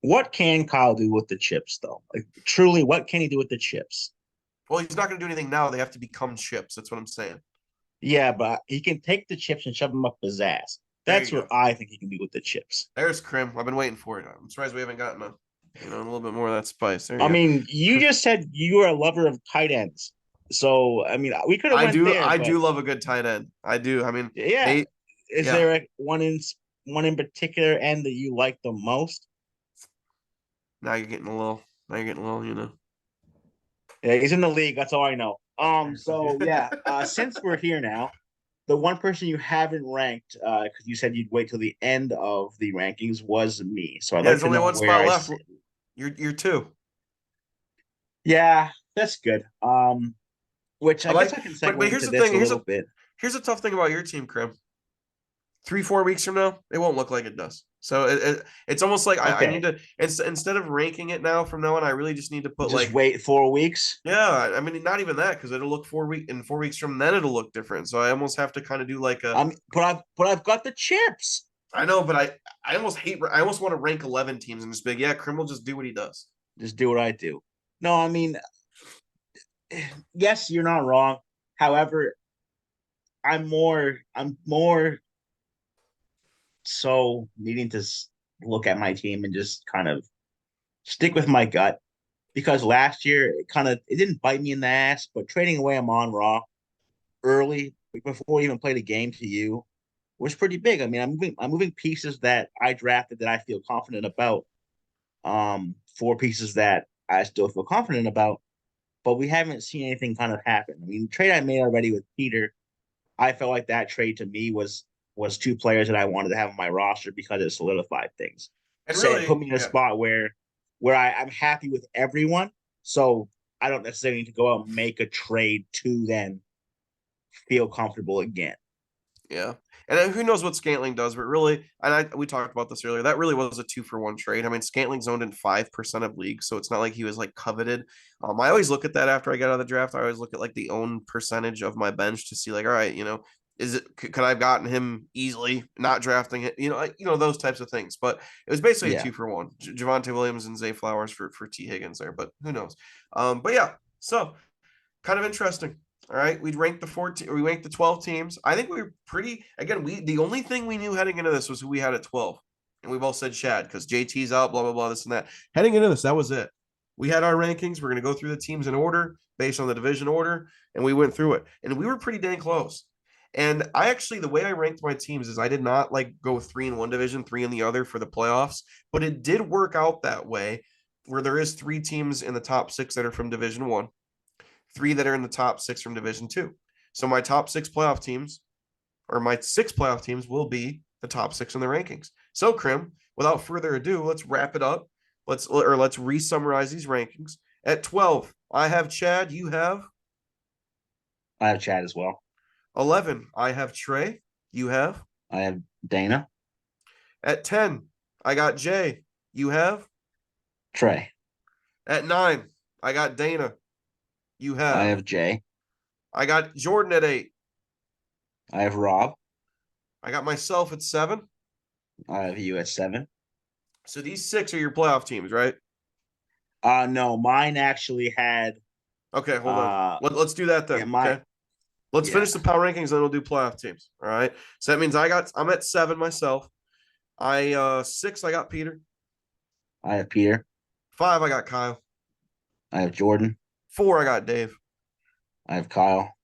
what can Kyle do with the chips, though? Like, truly, what can he do with the chips? Well, he's not going to do anything now. They have to become chips. That's what I'm saying. Yeah, but he can take the chips and shove them up his ass. That's what I think he can do with the chips. There's Krim. I've been waiting for it. I'm surprised we haven't gotten a little bit more of that spice. I mean, you just said you were a lover of tight ends, so I mean, we could have. I do love a good tight end. I do. I mean, yeah. Is there one in particular end that you like the most? Now you're getting a little. Yeah, he's in the league. That's all I know. So yeah, since we're here now, the one person you haven't ranked, because you said you'd wait till the end of the rankings, was me. So I'd Yeah, like there's to only know one where spot I left. sit. You're two. Yeah, that's good. Which I I guess like, I can but segue here's into the this thing. a little bit. Here's a tough thing about your team, Krim. 3-4 weeks from now, it won't look like it does. So it's almost like I need Okay, to instead of ranking it now from now on, I really just need to put just like, wait 4 weeks. yeah, I mean not even that because it'll look 4 weeks from then it'll look different. So I almost have to kind of do like a, But I've got the chips. I know, but I almost want to rank 11 teams and just be like, yeah, Krim will just do what he does. Just do what I do. No, I mean, yes, you're not wrong. However, I'm more so needing to look at my team and just kind of stick with my gut, because last year it didn't bite me in the ass, but trading away Amon Ra early before we even played a game to you was pretty big. I mean, I'm moving pieces that I drafted that I feel confident about, for pieces that I still feel confident about, but we haven't seen anything kind of happen. I mean, the trade I made already with Peter, I felt like that trade to me was two players that I wanted to have on my roster because it solidified things. And So it put really, me in a yeah. spot where I'm happy with everyone. So I don't necessarily need to go out and make a trade to then feel comfortable again. Yeah. And then who knows what Scantling does, but really, and we talked about this earlier, that really was a 2-for-1 trade. I mean, Scantling's owned in 5% of leagues, so it's not like he was like coveted. I always look at that after I get out of the draft. I always look at like the own percentage of my bench to see like, all right, could I have gotten him easily, not drafting it, those types of things. But it was basically a Yeah. 2-for-1. Javonte Williams and Zay Flowers for T Higgins there, but who knows? But yeah, so kind of interesting. All right, we ranked the 14, or we ranked the 12 teams. I think we were pretty. Again, the only thing we knew heading into this was who we had at 12, and we both said Shad because JT's out, blah blah blah, this and that. Heading into this, that was it. We had our rankings. We're going to go through the teams in order based on the division order, and we went through it, and we were pretty dang close. And I actually, the way I ranked my teams is I did not like go 3 in one division, 3 in the other for the playoffs, but it did work out that way, where there is 3 teams in the top 6 that are from Division 1. 3 that are in the top 6 from Division 2. So my top 6 playoff teams, or my 6 playoff teams, will be the top 6 in the rankings. So, Krim, without further ado, let's wrap it up. Let's re-summarize these rankings. At 12, I have Chad. You have? I have Chad as well. 11, I have Trey. You have? I have Dana. At 10, I got Jay. You have? Trey. At 9, I got Dana. You have? I have Jay. I got Jordan at 8. I have Rob. I got myself at 7. I have you at 7. So these 6 are your playoff teams, right? No, mine actually had. Okay, hold on. Let's do that then. Yeah, okay. Let's finish the power rankings, then we'll do playoff teams. All right. So that means I'm at 7 myself. 6, I got Peter. I have Peter. 5, I got Kyle. I have Jordan. 4, I got Dave. I have Kyle.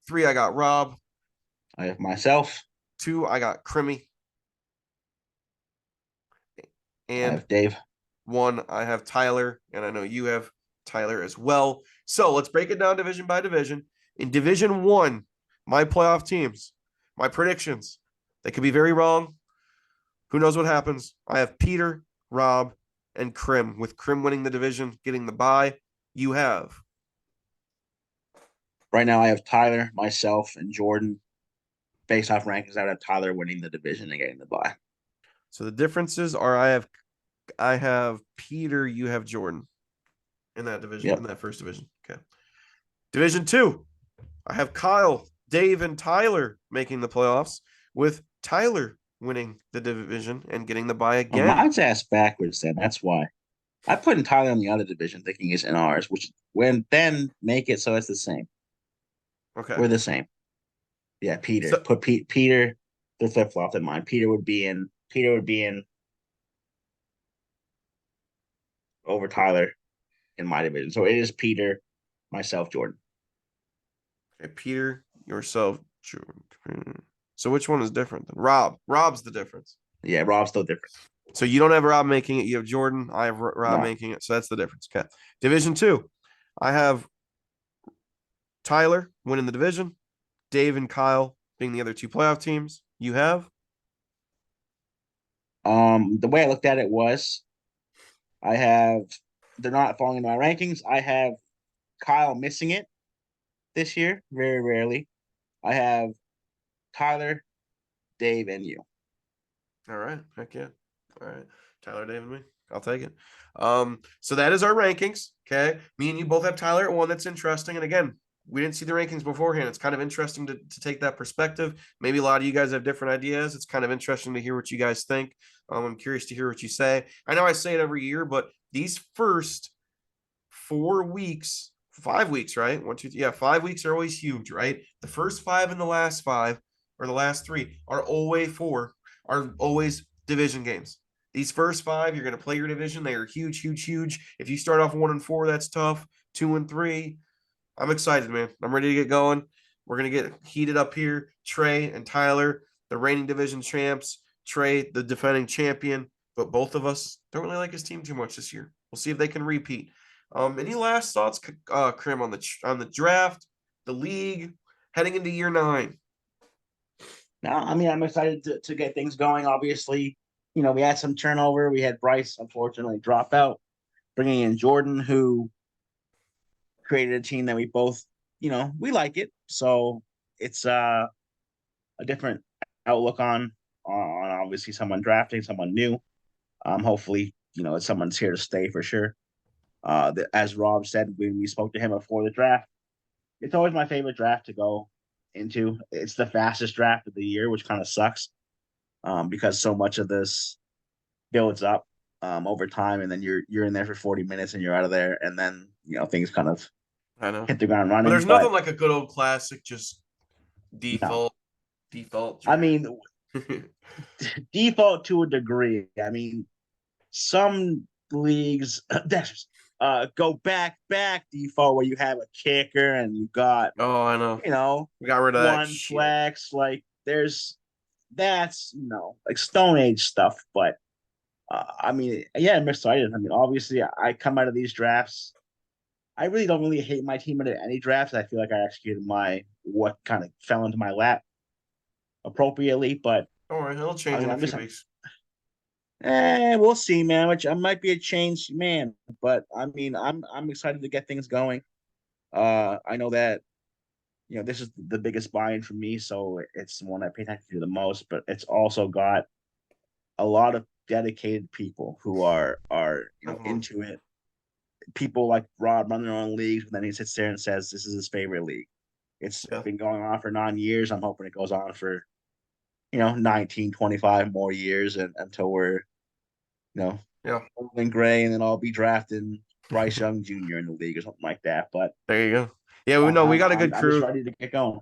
3, I got Rob. I have myself. 2, I got Crimmy. And I have Dave. 1, I have Tyler, and I know you have Tyler as well. So let's break it down division by division. In Division 1, my playoff teams, my predictions, they could be very wrong. Who knows what happens? I have Peter, Rob, and Krim, with Krim winning the division, getting the bye. You have? Right now, I have Tyler, myself, and Jordan. Based off rankings, I would have Tyler winning the division and getting the bye. So the differences are I have Peter, you have Jordan in that division, in that first division. Okay. Division 2, I have Kyle, Dave, and Tyler making the playoffs, with Tyler winning the division and getting the bye again. Mine's ass backwards then. That's why. I put in Tyler in the other division thinking he's in ours, which then make it so it's the same. Okay. We're the same. Yeah, Peter. Put Peter, they're flip-flopped in mine. Peter would be in over Tyler in my division. So it is Peter, myself, Jordan. Okay, Peter, yourself, Jordan. So which one is different than Rob? Rob's the difference. Yeah, Rob's still different. So you don't have Rob making it. You have Jordan. I have Rob making it. So that's the difference. Okay. Division 2, I have Tyler winning the division. Dave and Kyle being the other two playoff teams. You have? The way I looked at it was I have they're not falling into my rankings. I have Kyle missing it this year, very rarely. I have Tyler, Dave, and you. All right. Heck yeah. All right. Tyler, Dave, and me. I'll take it. So that is our rankings. Okay. Me and you both have Tyler at 1. That's interesting. And again, we didn't see the rankings beforehand. It's kind of interesting to take that perspective. Maybe a lot of you guys have different ideas. It's kind of interesting to hear what you guys think. I'm curious to hear what you say. I know I say it every year, but these first 4 weeks, 5 weeks, right? 1, 2, yeah, 5 weeks are always huge, right? The first 5 and the last 5 or the last 3 are always division games. These first 5, you're going to play your division. They are huge, huge, huge. If you start off 1-4, that's tough. 2-3, I'm excited, man. I'm ready to get going. We're going to get heated up here. Trey and Tyler, the reigning division champs. Trey, the defending champion. But both of us don't really like his team too much this year. We'll see if they can repeat. Any last thoughts, Krim, on the draft, the league, heading into year 9? No, I mean, I'm excited to get things going. Obviously, we had some turnover. We had Bryce, unfortunately, drop out, bringing in Jordan, who created a team that we both, we like it. So it's a different outlook on obviously someone drafting, someone new. Hopefully, someone's here to stay for sure. As Rob said when we spoke to him before the draft, it's always my favorite draft to go into. It's the fastest draft of the year, which kind of sucks because so much of this builds up over time, and then you're in there for 40 minutes and you're out of there, and then things kind of I know. hit the ground running. But there's nothing like a good old classic, just No. default. I mean, default to a degree. I mean, some leagues go back default where you have a kicker and you got Oh, I know. We got rid of that one shit. flex. Like that's like Stone Age stuff. But I mean, yeah, I'm excited. I mean, obviously, I come out of these drafts. I really don't really hate my team at any drafts. I feel like I executed what kind of fell into my lap appropriately. But Don't worry, it'll change in a few weeks. We'll see, man. Which I might be a changed man, but I mean, I'm excited to get things going. I know that this is the biggest buy-in for me, so it's the one I pay attention to the most. But it's also got a lot of dedicated people who are into it. People like Rob run their own leagues, and then he sits there and says this is his favorite league. It's been going on for 9 years. I'm hoping it goes on for 19, 25 more years, and until we're old and gray, and then I'll be drafting Bryce Young Jr. in the league or something like that. But there you go. Yeah, we got a good crew. I'm just ready to get going.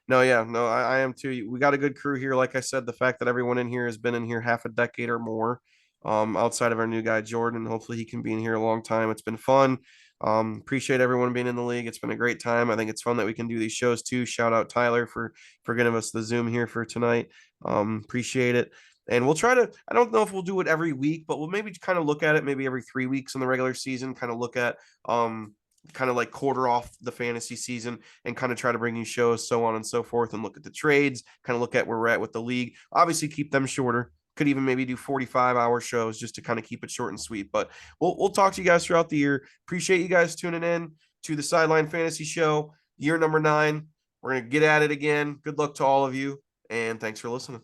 No, I am too. We got a good crew here. Like I said, the fact that everyone in here has been in here half a decade or more, outside of our new guy Jordan. Hopefully he can be in here a long time. It's been fun. Appreciate everyone being in the league. It's been a great time. I think it's fun that we can do these shows too. Shout out Tyler for giving us the Zoom here for tonight. Appreciate it. And we'll try to, I don't know if we'll do it every week, but we'll maybe kind of look at it maybe every 3 weeks in the regular season, kind of look at kind of like quarter off the fantasy season and kind of try to bring you shows, so on and so forth, and look at the trades, kind of look at where we're at with the league. Obviously keep them shorter. Could even maybe do 45-hour shows just to kind of keep it short and sweet. But we'll talk to you guys throughout the year. Appreciate you guys tuning in to the Sideline Fantasy Show, year number 9. We're going to get at it again. Good luck to all of you, and thanks for listening.